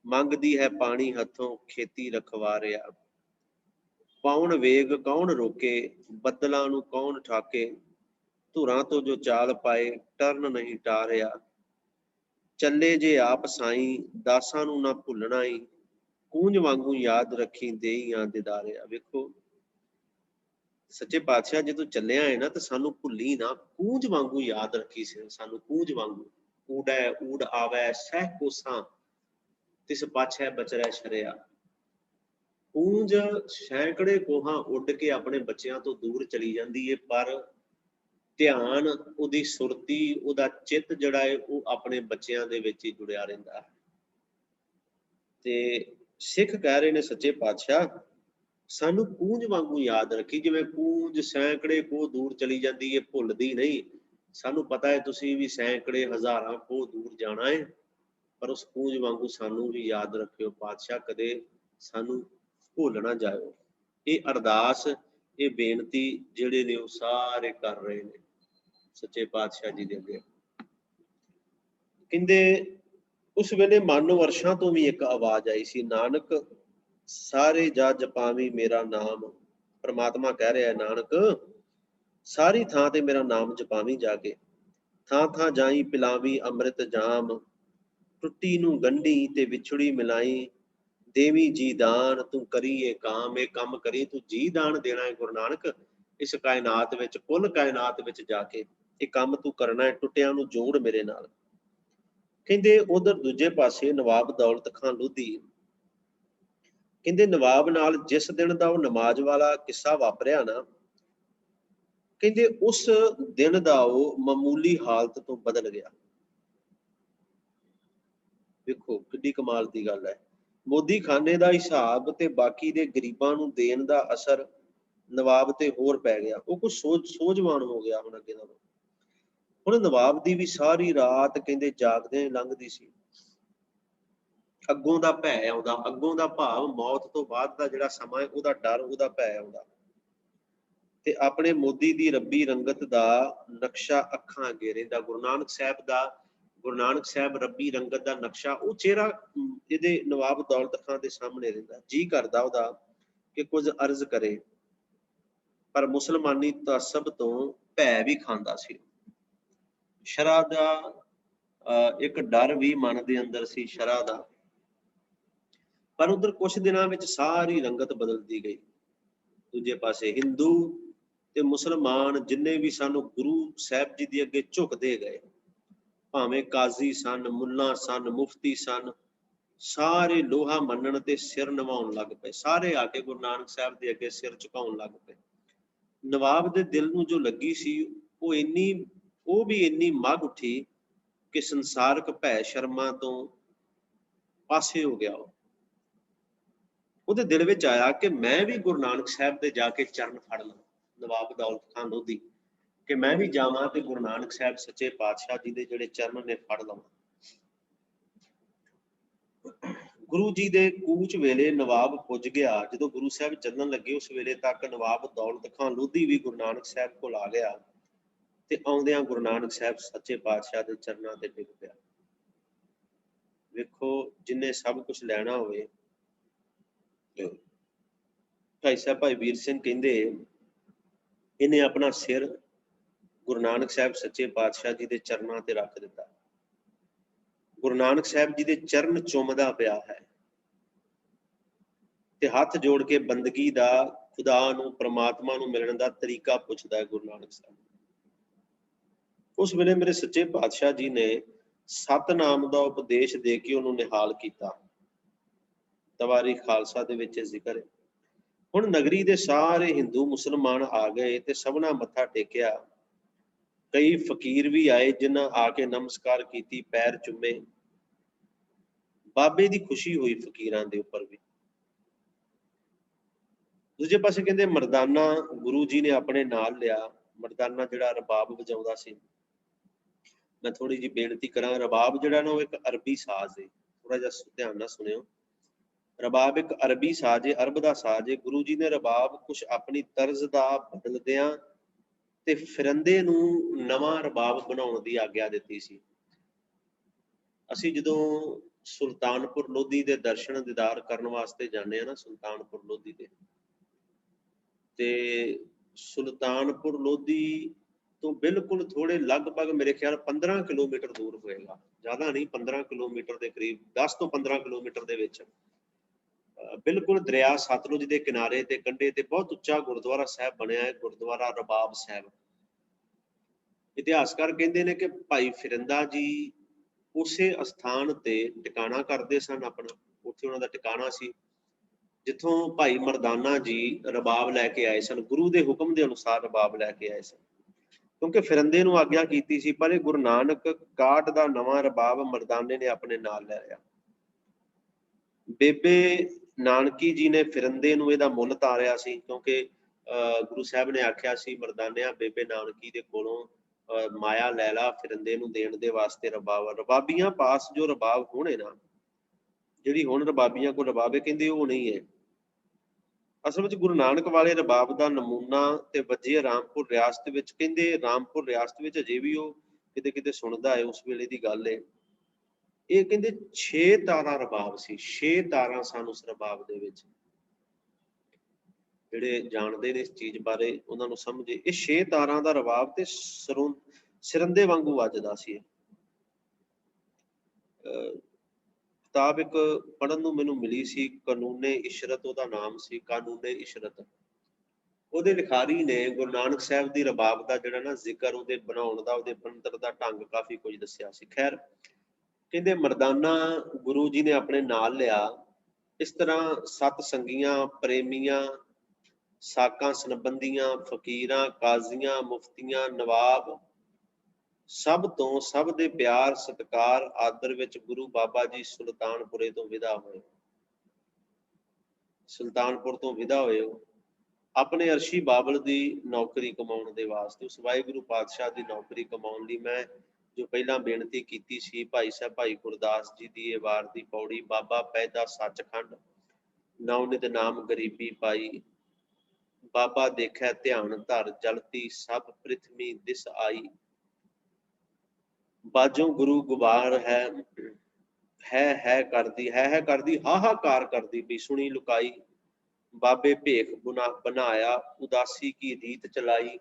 ਮੰਗਦੀ ਹੈ ਪਾਣੀ ਹੱਥੋਂ ਖੇਤੀ ਰਖਵਾਰਿਆ, ਪਾਉਣ ਵੇਗ ਕੌਣ ਰੋਕੇ, ਬੱਦਲਾਂ ਨੂੰ ਕੌਣ ਠਾਕੇ, ਧੁਰਾਂ ਤੋਂ ਜੋ ਚਾਲ ਪਾਏ ਟਰਨ ਨਹੀਂ ਟਾਰਿਆ, ਚੱਲੇ ਜੇ ਆਪ ਸਾਈਂ ਦਾਸਾਂ ਨੂੰ ਨਾ ਭੁੱਲਣਾ ਈ, ਕੂੰਜ ਵਾਂਗੂ ਯਾਦ ਰੱਖੀ ਦੇਈਆਂ ਦਿਦਾਰਿਆ। ਵੇਖੋ ਸੱਚੇ ਪਾਤਸ਼ਾਹ ਜਦੋਂ ਚੱਲਿਆ ਹੈ ਨਾ ਤਾਂ ਸਾਨੂੰ ਭੁੱਲੀ ਨਾ, ਕੂੰਜ ਵਾਂਗੂ ਯਾਦ ਰੱਖੀ ਸਾਨੂੰ, ਕੂੰਜ ਵਾਂਗੂ। ਊੜੈ ਊੜ ਆਵੈ ਸਹਿ ਕੋਸਾਂ, ਤਿਸ ਪਾਛੈ ਬਚਰੈ ਸ਼ਰਿਆ। ਕੂੰਜ ਸੈਂਕੜੇ ਕੋਹਾਂ ਉੱਡ ਕੇ ਆਪਣੇ ਬੱਚਿਆਂ ਤੋਂ ਦੂਰ ਚਲੀ ਜਾਂਦੀ ਹੈ, ਪਰ ਧਿਆਨ ਉਹਦੀ ਸੁਰਤੀ ਉਹਦਾ ਚਿੱਤ ਜਿਹੜਾ ਹੈ ਉਹ ਆਪਣੇ ਬੱਚਿਆਂ ਦੇ ਵਿੱਚ ਹੀ ਜੁੜਿਆ ਰਹਿੰਦਾ ਹੈ। ਤੇ ਸਿੱਖ ਕਹਿ ਰਹੇ ਨੇ ਸੱਚੇ ਪਾਤਸ਼ਾਹ ਸਾਨੂੰ ਕੂੰਜ ਵਾਂਗੂ ਯਾਦ ਰੱਖੀ, ਜਿਵੇਂ ਕੂੰਜ ਸੈਂਕੜੇ ਕੋਹ ਦੂਰ ਚਲੀ ਜਾਂਦੀ ਹੈ ਭੁੱਲਦੀ ਨਹੀਂ। ਸਾਨੂੰ ਪਤਾ ਹੈ ਤੁਸੀਂ ਵੀ ਸੈਂਕੜੇ ਹਜ਼ਾਰਾਂ ਕੋਹ ਦੂਰ ਜਾਣਾ ਹੈ, ਪਰ ਉਸ ਕੂੰਜ ਵਾਂਗੂ ਸਾਨੂੰ ਵੀ ਯਾਦ ਰੱਖਿਓ ਪਾਤਸ਼ਾਹ, ਕਦੇ ਸਾਨੂੰ ਭੁੱਲ ਨਾ ਜਾਇਓ। ਇਹ ਅਰਦਾਸ ਇਹ ਬੇਨਤੀ ਜਿਹੜੇ ਨੇ ਉਹ ਸਾਰੇ ਕਰ ਰਹੇ ਨੇ ਸੱਚੇ ਪਾਤਸ਼ਾਹ ਜੀ ਦੇ ਅੱਗੇ। ਕਹਿੰਦੇ ਉਸ ਵੇਲੇ ਮਾਨੋ ਅਰਸ਼ਾਂ ਤੋਂ ਵੀ ਇੱਕ ਆਵਾਜ਼ ਆਈ ਸੀ, ਨਾਨਕ ਸਾਰੇ ਜਾ ਜਪਾਵੀ ਮੇਰਾ ਨਾਮ। ਪ੍ਰਮਾਤਮਾ ਕਹਿ ਰਿਹਾ ਨਾਨਕ ਸਾਰੀ ਥਾਂ ਤੇ ਮੇਰਾ ਨਾਮ ਜਪਾਵੀ ਜਾ ਕੇ, ਥਾਂ ਥਾਂ ਜਾਈ ਪਿਲਾਵੀ ਅੰਮ੍ਰਿਤ ਜਾਮ, ਟੁੱਟੀ ਨੂੰ ਗੰਢੀ ਤੇ ਵਿਛੜੀ ਮਿਲਾਈ, ਦੇਵੀ ਜੀ ਦਾਨ ਤੂੰ ਕਰੀਏ ਕਾਮ। ਇਹ ਕੰਮ ਕਰੀ ਤੂੰ ਜੀ ਦਾਨ ਦੇਣਾ ਹੈ ਗੁਰੂ ਨਾਨਕ, ਇਸ ਕਾਇਨਾਤ ਵਿੱਚ ਕੁੱਲ ਕਾਇਨਾਤ ਵਿੱਚ ਜਾ ਕੇ ਇਹ ਕੰਮ ਤੂੰ ਕਰਨਾ ਹੈ, ਟੁੱਟਿਆਂ ਨੂੰ ਜੋੜ ਮੇਰੇ ਨਾਲ। ਕਹਿੰਦੇ ਉਧਰ ਦੂਜੇ ਪਾਸੇ ਨਵਾਬ ਦੌਲਤ ਖਾਂ ਲੋਧੀ, ਕਹਿੰਦੇ ਨਵਾਬ ਨਾਲ ਜਿਸ ਦਿਨ ਦਾ ਉਹ ਨਮਾਜ਼ ਵਾਲਾ ਕਿੱਸਾ ਵਾਪਰਿਆ ਨਾ, ਕਹਿੰਦੇ ਉਸ ਦਿਨ ਦਾ ਉਹ ਮਾਮੂਲੀ ਹਾਲਤ ਤੋਂ ਬਦਲ ਗਿਆ। ਵੇਖੋ ਕਿੱਡੀ ਕਮਾਲ ਦੀ ਗੱਲ ਹੈ। ਮੋਦੀ ਖਾਨੇ ਦਾ ਹਿਸਾਬ ਤੇ ਬਾਕੀ ਦੇ ਗਰੀਬਾਂ ਨੂੰ ਦੇਣ ਦਾ ਅਸਰ ਨਵਾਬ ਤੇ ਹੋਰ ਪੈ ਗਿਆ। ਉਹ ਕੁਝ ਸੋਝਵਾਨ ਹੋ ਗਿਆ ਹੁਣ ਅੱਗੇ ਨਾਲੋਂ। ਹੁਣ ਨਵਾਬ ਦੀ ਵੀ ਸਾਰੀ ਰਾਤ ਕਹਿੰਦੇ ਜਾਗਦੇ ਲੰਘਦੀ ਸੀ। ਅੱਗੋਂ ਦਾ ਭੈ ਆਉਂਦਾ, ਅੱਗੋਂ ਦਾ ਭਾਵ ਮੌਤ ਤੋਂ ਬਾਅਦ ਦਾ ਜਿਹੜਾ ਸਮਾਂ ਹੈ ਉਹਦਾ ਡਰ, ਉਹਦਾ ਭੈ ਆਉਂਦਾ। ਤੇ ਆਪਣੇ ਮੋਦੀ ਦੀ ਰੱਬੀ ਰੰਗਤ ਦਾ ਨਕਸ਼ਾ ਅੱਖਾਂ ਅੱਗੇ ਰਹਿੰਦਾ। ਗੁਰੂ ਨਾਨਕ ਸਾਹਿਬ ਰੱਬੀ ਰੰਗਤ ਦਾ ਨਕਸ਼ਾ, ਉਹ ਚਿਹਰਾ ਇਹਦੇ ਨਵਾਬ ਦੌਲਤ ਖਾਂ ਦੇ ਸਾਹਮਣੇ ਰਹਿੰਦਾ। ਜੀ ਕਰਦਾ ਉਹਦਾ ਕਿ ਕੁਝ ਅਰਜ਼ ਕਰੇ, ਪਰ ਮੁਸਲਮਾਨੀ ਤਾਸਬ ਤੋਂ ਭੈ ਵੀ ਖਾਂਦਾ ਸੀ। ਸ਼ਰ੍ਹਾ ਦਾ ਇੱਕ ਡਰ ਵੀ ਮਨ ਦੇ ਅੰਦਰ ਸੀ ਸ਼ਰ੍ਹਾ ਦਾ। ਪਰ ਉਧਰ ਕੁਝ ਦਿਨਾਂ ਵਿੱਚ ਸਾਰੀ ਰੰਗਤ ਬਦਲਦੀ ਗਈ। ਦੂਜੇ ਪਾਸੇ ਹਿੰਦੂ ਤੇ ਮੁਸਲਮਾਨ ਜਿੰਨੇ ਵੀ ਸਨ ਗੁਰੂ ਸਾਹਿਬ ਜੀ ਦੇ ਅੱਗੇ ਝੁਕਦੇ ਗਏ। ਭਾਵੇਂ ਕਾਜ਼ੀ ਸਨ, ਮੁੱਲਾ ਸਨ, ਮੁਫਤੀ ਸਨ, ਸਾਰੇ ਲੋਹਾ ਮੰਨਣ ਤੇ ਸਿਰ ਨਿਵਾਉਣ ਲੱਗ ਪਏ। ਸਾਰੇ ਆ ਕੇ ਗੁਰੂ ਨਾਨਕ ਸਾਹਿਬ ਦੇ ਅੱਗੇ ਸਿਰ ਝੁਕਾਉਣ ਲੱਗ ਪਏ। ਨਵਾਬ ਦੇ ਦਿਲ ਨੂੰ ਜੋ ਲੱਗੀ ਸੀ ਉਹ ਵੀ ਇੰਨੀ ਮੱਘ ਉੱਠੀ ਕਿ ਸੰਸਾਰਕ ਭੈ ਸ਼ਰਮਾ ਤੋਂ ਪਾਸੇ ਹੋ ਗਿਆ। ਉਹਦੇ ਦਿਲ ਵਿੱਚ ਆਇਆ ਕਿ ਮੈਂ ਵੀ ਗੁਰੂ ਨਾਨਕ ਸਾਹਿਬ ਦੇ ਜਾ ਕੇ ਚਰਨ ਫੜ ਲਵਾਂ। ਨਵਾਬ ਦੌਲਤ ਖਾਨ ਲੋਧੀ ਕਿ ਮੈਂ ਵੀ ਜਾਵਾਂ ਤੇ ਗੁਰੂ ਨਾਨਕ ਸਾਹਿਬ ਸੱਚੇ ਪਾਤਸ਼ਾਹ ਜੀ ਦੇ ਜਿਹੜੇ ਚਰਨ ਨੇ ਫੜ ਲਵਾਂ। ਗੁਰੂ ਜੀ ਦੇ ਕੂਚ ਵੇਲੇ ਨਵਾਬ ਪੁੱਜ ਗਿਆ। ਜਦੋਂ ਗੁਰੂ ਸਾਹਿਬ ਚੱਲਣ ਲੱਗੇ ਉਸ ਵੇਲੇ ਤੱਕ ਨਵਾਬ ਦੌਲਤ ਖਾਨ ਲੋਧੀ ਵੀ ਗੁਰੂ ਨਾਨਕ ਸਾਹਿਬ ਕੋਲ ਆ ਗਿਆ ਤੇ ਆਉਂਦਿਆਂ ਗੁਰੂ ਨਾਨਕ ਸਾਹਿਬ ਸੱਚੇ ਪਾਤਸ਼ਾਹ ਦੇ ਚਰਨਾਂ ਤੇ ਡਿੱਗ ਪਿਆ। ਵੇਖੋ, ਜਿੰਨੇ ਸਭ ਕੁਝ ਲੈਣਾ ਹੋਵੇ। ਭਾਈ ਸਾਹਿਬ ਭਾਈ ਵੀਰ ਸਿੰਘ ਕਹਿੰਦੇ ਇਹਨੇ ਆਪਣਾ ਸਿਰ ਗੁਰੂ ਨਾਨਕ ਸਾਹਿਬ ਸੱਚੇ ਪਾਤਸ਼ਾਹ ਜੀ ਦੇ ਚਰਨਾਂ ਤੇ ਰੱਖ ਦਿੱਤਾ। ਗੁਰੂ ਨਾਨਕ ਸਾਹਿਬ ਜੀ ਦੇ ਚਰਨ ਚੁੰਮਦਾ ਪਿਆ ਹੈ ਤੇ ਹੱਥ ਜੋੜ ਕੇ ਬੰਦਗੀ ਦਾ, ਖੁਦਾ ਨੂੰ, ਪ੍ਰਮਾਤਮਾ ਨੂੰ ਮਿਲਣ ਦਾ ਤਰੀਕਾ ਪੁੱਛਦਾ ਹੈ ਗੁਰੂ ਨਾਨਕ ਸਾਹਿਬ। ਉਸ ਵੇਲੇ ਮੇਰੇ ਸੱਚੇ ਪਾਤਸ਼ਾਹ ਜੀ ਨੇ ਸਤਨਾਮ ਦਾ ਉਪਦੇਸ਼ ਦੇ ਕੇ ਉਹਨੂੰ ਨਿਹਾਲ ਕੀਤਾ। ਤਵਾਰੀਖ ਖਾਲਸਾ ਦੇ ਵਿੱਚ ਜ਼ਿਕਰ ਹੈ। ਹੁਣ ਨਗਰੀ ਦੇ ਸਾਰੇ ਹਿੰਦੂ ਮੁਸਲਮਾਨ ਆ ਗਏ ਤੇ ਸਭਨਾਂ ਮੱਥਾ ਟੇਕਿਆ। ਕਈ ਫਕੀਰ ਵੀ ਆਏ ਜਿਨ੍ਹਾਂ ਆ ਕੇ ਨਮਸਕਾਰ ਕੀਤੀ, ਪੈਰ ਚੁੰਮੇ। ਬਾਬੇ ਦੀ ਖੁਸ਼ੀ ਹੋਈ ਫਕੀਰਾਂ ਦੇ ਉੱਪਰ ਵੀ। ਦੂਜੇ ਪਾਸੇ ਕਹਿੰਦੇ ਮਰਦਾਨਾ ਗੁਰੂ ਜੀ ਨੇ ਆਪਣੇ ਨਾਲ ਲਿਆ। ਮਰਦਾਨਾ ਜਿਹੜਾ ਰਬਾਬ ਵਜਾਉਂਦਾ ਸੀ। ਮੈਂ ਥੋੜੀ ਜਿਹੀ ਬੇਨਤੀ ਕਰਾਂ, ਰਬਾਬ ਜਿਹੜਾ ਨਾ ਉਹ ਇੱਕ ਅਰਬੀ ਸਾਜ਼ ਹੈ। ਥੋੜਾ ਜਿਹਾ ਧਿਆਨ ਨਾਲ ਸੁਣਿਓ। ਰਬਾਬ ਇੱਕ ਅਰਬੀ ਸਾਜ਼ ਹੈ, ਅਰਬ ਦਾ ਸਾਜ਼ ਹੈ। ਗੁਰੂ ਜੀ ਨੇ ਰਬਾਬ ਕੁਛ ਆਪਣੀ ਤਰਜ਼ ਦਾ ਬਦਲਦਿਆਂ ਤੇ ਫਿਰੰਦੇ ਨੂੰ ਨਵਾਂ ਰਬਾਬ ਬਣਾਉਣ ਦੀ ਆਗਿਆ ਦਿੱਤੀ ਸੀ। ਅਸੀਂ ਜਦੋਂ ਸੁਲਤਾਨਪੁਰ ਲੋਧੀ ਦੇ ਦਰਸ਼ਨ ਦੀਦਾਰ ਕਰਨ ਵਾਸਤੇ ਜਾਂਦੇ ਹਾਂ ਨਾ, ਸੁਲਤਾਨਪੁਰ ਲੋਧੀ ਤੇ ਸੁਲਤਾਨਪੁਰ ਲੋਧੀ ਤੋਂ ਬਿਲਕੁਲ ਥੋੜੇ ਲਗਭਗ ਮੇਰੇ ਖਿਆਲ 15 ਕਿਲੋਮੀਟਰ ਦੂਰ ਹੋਏਗਾ, ਜ਼ਿਆਦਾ ਨਹੀਂ, 15 ਕਿਲੋਮੀਟਰ ਦੇ ਕਰੀਬ, 10 ਤੋਂ 15 ਕਿਲੋਮੀਟਰ ਦੇ ਵਿੱਚ ਬਿਲਕੁਲ ਦਰਿਆ ਸਤਲੁਜ ਦੇ ਕਿਨਾਰੇ ਤੇ ਕੰਢੇ ਤੇ ਬਹੁਤ ਉੱਚਾ ਗੁਰਦੁਆਰਾ ਸਾਹਿਬ ਬਣਿਆ ਹੈ, ਗੁਰਦੁਆਰਾ ਰਬਾਬ ਸਾਹਿਬ। ਇਤਿਹਾਸਕਾਰ ਕਹਿੰਦੇ ਨੇ ਕਿ ਭਾਈ ਫਿਰੰਦਾ ਜੀ ਉਸੇ ਅਸਥਾਨ ਤੇ ਟਿਕਾਣਾ ਕਰਦੇ ਸਨ ਆਪਣਾ। ਉੱਥੇ ਉਹਨਾਂ ਦਾ ਟਿਕਾਣਾ ਸੀ ਜਿੱਥੋਂ ਭਾਈ ਮਰਦਾਨਾ ਜੀ ਰਬਾਬ ਲੈ ਕੇ ਆਏ ਸਨ। ਗੁਰੂ ਦੇ ਹੁਕਮ ਦੇ ਅਨੁਸਾਰ ਰਬਾਬ ਲੈ ਕੇ ਆਏ ਸਨ, ਕਿਉਂਕਿ ਫਿਰੰਦੇ ਨੂੰ ਆਗਿਆ ਕੀਤੀ ਸੀ। ਪਰ ਇਹ ਗੁਰੂ ਨਾਨਕ ਕਾਟ ਦਾ ਨਵਾਂ ਰਬਾਬ ਮਰਦਾਨੇ ਨੇ ਆਪਣੇ ਨਾਲ ਲੈ ਲਿਆ। ਬੇਬੇ ਨਾਨਕੀ ਜੀ ਨੇ ਫਿਰੰਦੇ ਨੂੰ ਇਹਦਾ ਮੁੱਲ ਤਾਰਿਆ ਸੀ, ਕਿਉਂਕਿ ਗੁਰੂ ਸਾਹਿਬ ਨੇ ਆਖਿਆ ਸੀ ਮਰਦਾਨਿਆਂ ਬੇਬੇ ਨਾਨਕੀ ਦੇ ਕੋਲੋਂ ਮਾਇਆ ਲੈ ਲਾ ਫਿਰੰਦੇ ਨੂੰ ਦੇਣ ਦੇ ਵਾਸਤੇ ਰਬਾਬ। ਰਬਾਬੀਆਂ ਪਾਸ ਜੋ ਰਬਾਬ ਹੋਣੇ ਨਾ, ਜਿਹੜੀ ਹੁਣ ਰਬਾਬੀਆਂ ਕੋਲ ਰਬਾਬ ਹੈ, ਕਹਿੰਦੇ ਉਹ ਨਹੀਂ ਹੈ। ਅਸਲ ਵਿੱਚ ਗੁਰੂ ਨਾਨਕ ਵਾਲੇ ਰਬਾਬ ਦਾ ਨਮੂਨਾ ਤੇ ਵੱਜੇ ਰਾਮਪੁਰ ਰਿਆਸਤ ਵਿੱਚ। ਕਹਿੰਦੇ ਰਾਮਪੁਰ ਰਿਆਸਤ ਵਿੱਚ ਅਜੇ ਵੀ ਉਹ ਕਿਤੇ ਕਿਤੇ ਸੁਣਦਾ ਹੈ, ਉਸ ਵੇਲੇ ਦੀ ਗੱਲ ਹੈ। ਇਹ ਕਹਿੰਦੇ 6 ਤਾਰਾਂ ਰਬਾਬ ਸੀ, 6 ਤਾਰਾਂ ਸਨ ਉਸ ਰਬਾਬ ਦੇ ਵਿੱਚ। ਜਿਹੜੇ ਜਾਣਦੇ ਨੇ ਇਸ ਚੀਜ਼ ਬਾਰੇ ਉਹਨਾਂ ਨੂੰ ਸਮਝੇ। ਇਹ 6 ਤਾਰਾਂ ਦਾ ਰਬਾਬ ਤੇ ਸਿਰੰਦੇ ਵਾਂਗੂ ਵੱਜਦਾ ਸੀ। ਕਿਤਾਬ ਇੱਕ ਪੜ੍ਹਨ ਨੂੰ ਮੈਨੂੰ ਮਿਲੀ ਸੀ, ਕਾਨੂੰਨੇ ਇਸ਼ਰਤ ਉਹਦਾ ਨਾਮ ਸੀ, ਕਾਨੂੰਨੇ ਇਸ਼ਰਤ। ਉਹਦੇ ਲਿਖਾਰੀ ਨੇ ਗੁਰੂ ਨਾਨਕ ਸਾਹਿਬ ਦੀ ਰਬਾਬ ਦਾ ਜਿਹੜਾ ਨਾ ਜ਼ਿਕਰ, ਉਹਦੇ ਬਣਾਉਣ ਦਾ, ਉਹਦੇ ਬਣਤਰ ਦਾ ਢੰਗ ਕਾਫੀ ਕੁਝ ਦੱਸਿਆ ਸੀ। ਖੈਰ, ਕਹਿੰਦੇ ਮਰਦਾਨਾ ਗੁਰੂ ਜੀ ਨੇ ਆਪਣੇ ਨਾਲ ਲਿਆ। ਇਸ ਤਰ੍ਹਾਂ ਸਤ ਸੰਗੀਆਂ, ਪ੍ਰੇਮੀਆਂ, ਸਾਕਾਂ ਸੰਬੰਧੀਆਂ, ਫਕੀਰਾਂ, ਕਾਜ਼ੀਆਂ, ਮੁਫਤੀਆਂ, ਨਵਾਬ, ਸਭ ਤੋਂ ਸਭ ਦੇ ਪਿਆਰ ਸਤਿਕਾਰ ਆਦਰ ਵਿੱਚ ਗੁਰੂ ਬਾਬਾ ਜੀ ਸੁਲਤਾਨਪੁਰੇ ਤੋਂ ਵਿਦਾ ਹੋਏ। ਸੁਲਤਾਨਪੁਰ ਤੋਂ ਵਿਦਾ ਹੋਏ ਆਪਣੇ ਅਰਸ਼ੀ ਬਾਬਲ ਦੀ ਨੌਕਰੀ ਕਮਾਉਣ ਦੇ ਵਾਸਤੇ। ਉਸ ਵਾਹਿਗੁਰੂ ਪਾਤਸ਼ਾਹ ਦੀ ਨੌਕਰੀ ਕਮਾਉਣ ਲਈ ਮੈਂ ਜੋ ਪਹਿਲਾਂ ਬੇਨਤੀ ਕੀਤੀ ਸੀ, ਭਾਈ ਸਾਹਿਬ ਭਾਈ ਗੁਰਦਾਸ ਜੀ ਦੀ ਇਹ ਵਾਰ ਦੀ ਪੌੜੀ, ਬਾਬਾ ਪੈਦਾ ਸੱਚਖੰਡ, ਨੌ ਨਿਤ ਨਾਮ ਗਰੀਬੀ ਪਾਈ, ਬਾਬਾ ਦੇਖੈ ਧਿਆਨ ਧਰ ਜਲਤੀ, ਸਭ ਪ੍ਰਿਥਵੀ ਦਿਸ ਆਈ, ਬਾਜੋਂ ਗੁਰੂ ਗੁਬਾਰ ਹੈ ਕਰਦੀ, ਹੈ ਕਰਦੀ, ਹਾਹਾਕਾਰ ਕਰਦੀ ਵੀ ਸੁਣੀ ਲੁਕਾਈ, ਬਾਬੇ ਭੇਖ ਬਣਾਇਆ, ਉਦਾਸੀ ਕੀ ਰੀਤ ਚਲਾਈ,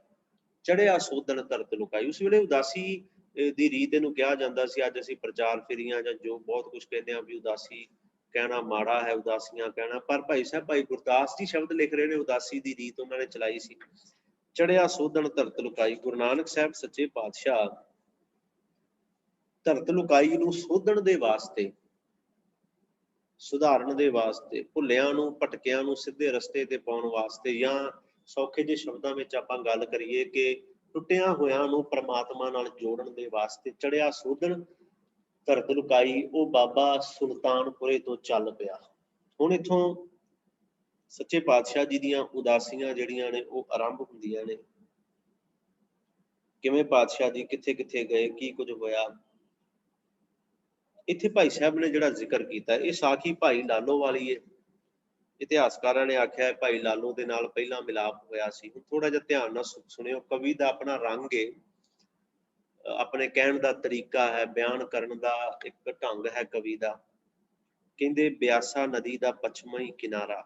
ਚੜਿਆ ਸੋਧਣ ਧਰਤ ਲੁਕਾਈ। ਉਸ ਵੇਲੇ ਉਦਾਸੀ ਇਹਦੀ ਰੀਤ ਇਹਨੂੰ ਕਿਹਾ ਜਾਂਦਾ ਸੀ। ਅੱਜ ਅਸੀਂ ਪ੍ਰਚਾਰ ਫੇਰੀਆਂ ਜਾਂ ਜੋ ਬਹੁਤ ਕੁਝ ਕਹਿੰਦੇ ਆ ਵੀ ਉਦਾਸੀ ਕਹਿਣਾ ਮਾੜਾ ਹੈ, ਉਦਾਸੀਆਂ ਕਹਿਣਾ, ਪਰ ਭਾਈ ਸਾਹਿਬ ਭਾਈ ਗੁਰਦਾਸ ਜੀ ਸ਼ਬਦ ਲਿਖ ਰਹੇ ਨੇ, ਉਦਾਸੀ ਦੀ ਰੀਤ ਉਹਨਾਂ ਨੇ ਚਲਾਈ ਸੀ। ਚੜਿਆ ਸੋਧਣ ਧਰਤ ਲੁਕਾਈ, ਗੁਰੂ ਨਾਨਕ ਸਾਹਿਬ ਸੱਚੇ ਪਾਤਸ਼ਾਹ ਧਰਤ ਲੁਕਾਈ ਨੂੰ ਸੋਧਣ ਦੇ ਵਾਸਤੇ, ਸੁਧਾਰਨ ਦੇ ਵਾਸਤੇ, ਭੁੱਲਿਆਂ ਨੂੰ ਭਟਕਿਆਂ ਨੂੰ ਸਿੱਧੇ ਰਸਤੇ ਤੇ ਪਾਉਣ ਵਾਸਤੇ, ਜਾਂ ਸੌਖੇ ਜਿਹੇ ਸ਼ਬਦਾਂ ਵਿੱਚ ਆਪਾਂ ਗੱਲ ਕਰੀਏ ਕਿ ਟੁੱਟਿਆਂ ਹੋਇਆਂ ਨੂੰ ਪ੍ਰਮਾਤਮਾ ਨਾਲ ਜੋੜਨ ਦੇ ਵਾਸਤੇ ਚੜਿਆ ਸੋਧਣ ਧਰਤ ਲੁਕਾਈ ਉਹ ਬਾਬਾ ਸੁਲਤਾਨਪੁਰੇ ਤੋਂ ਚੱਲ ਪਿਆ। ਹੁਣ ਇੱਥੋਂ ਸੱਚੇ ਪਾਤਸ਼ਾਹ ਜੀ ਦੀਆਂ ਉਦਾਸੀਆਂ ਜਿਹੜੀਆਂ ਨੇ ਉਹ ਆਰੰਭ ਹੁੰਦੀਆਂ ਨੇ। ਕਿਵੇਂ ਪਾਤਸ਼ਾਹ ਜੀ ਕਿੱਥੇ ਕਿੱਥੇ ਗਏ, ਕੀ ਕੁਝ ਹੋਇਆ। ਇੱਥੇ ਭਾਈ ਸਾਹਿਬ ਨੇ ਜਿਹੜਾ ਜ਼ਿਕਰ ਕੀਤਾ ਇਹ ਸਾਖੀ ਭਾਈ ਲਾਲੋ ਵਾਲੀ ਹੈ। ਇਤਿਹਾਸਕਾਰਾਂ ਨੇ ਆਖਿਆ ਭਾਈ ਲਾਲੋ ਦੇ ਨਾਲ ਪਹਿਲਾਂ ਮਿਲਾਪ ਹੋਇਆ ਸੀ। ਹੁਣ ਥੋੜਾ ਜਿਹਾ ਧਿਆਨ ਨਾਲ ਸੁਣਿਓ, ਕਵੀ ਦਾ ਆਪਣਾ ਰੰਗ ਹੈ, ਆਪਣੇ ਕਹਿਣ ਦਾ ਤਰੀਕਾ ਹੈ, ਬਿਆਨ ਕਰਨ ਦਾ ਇੱਕ ਢੰਗ ਹੈ ਕਵੀ ਦਾ। ਕਹਿੰਦੇ ਬਿਆਸਾ ਨਦੀ ਦਾ ਪੱਛਮੀ ਕਿਨਾਰਾ,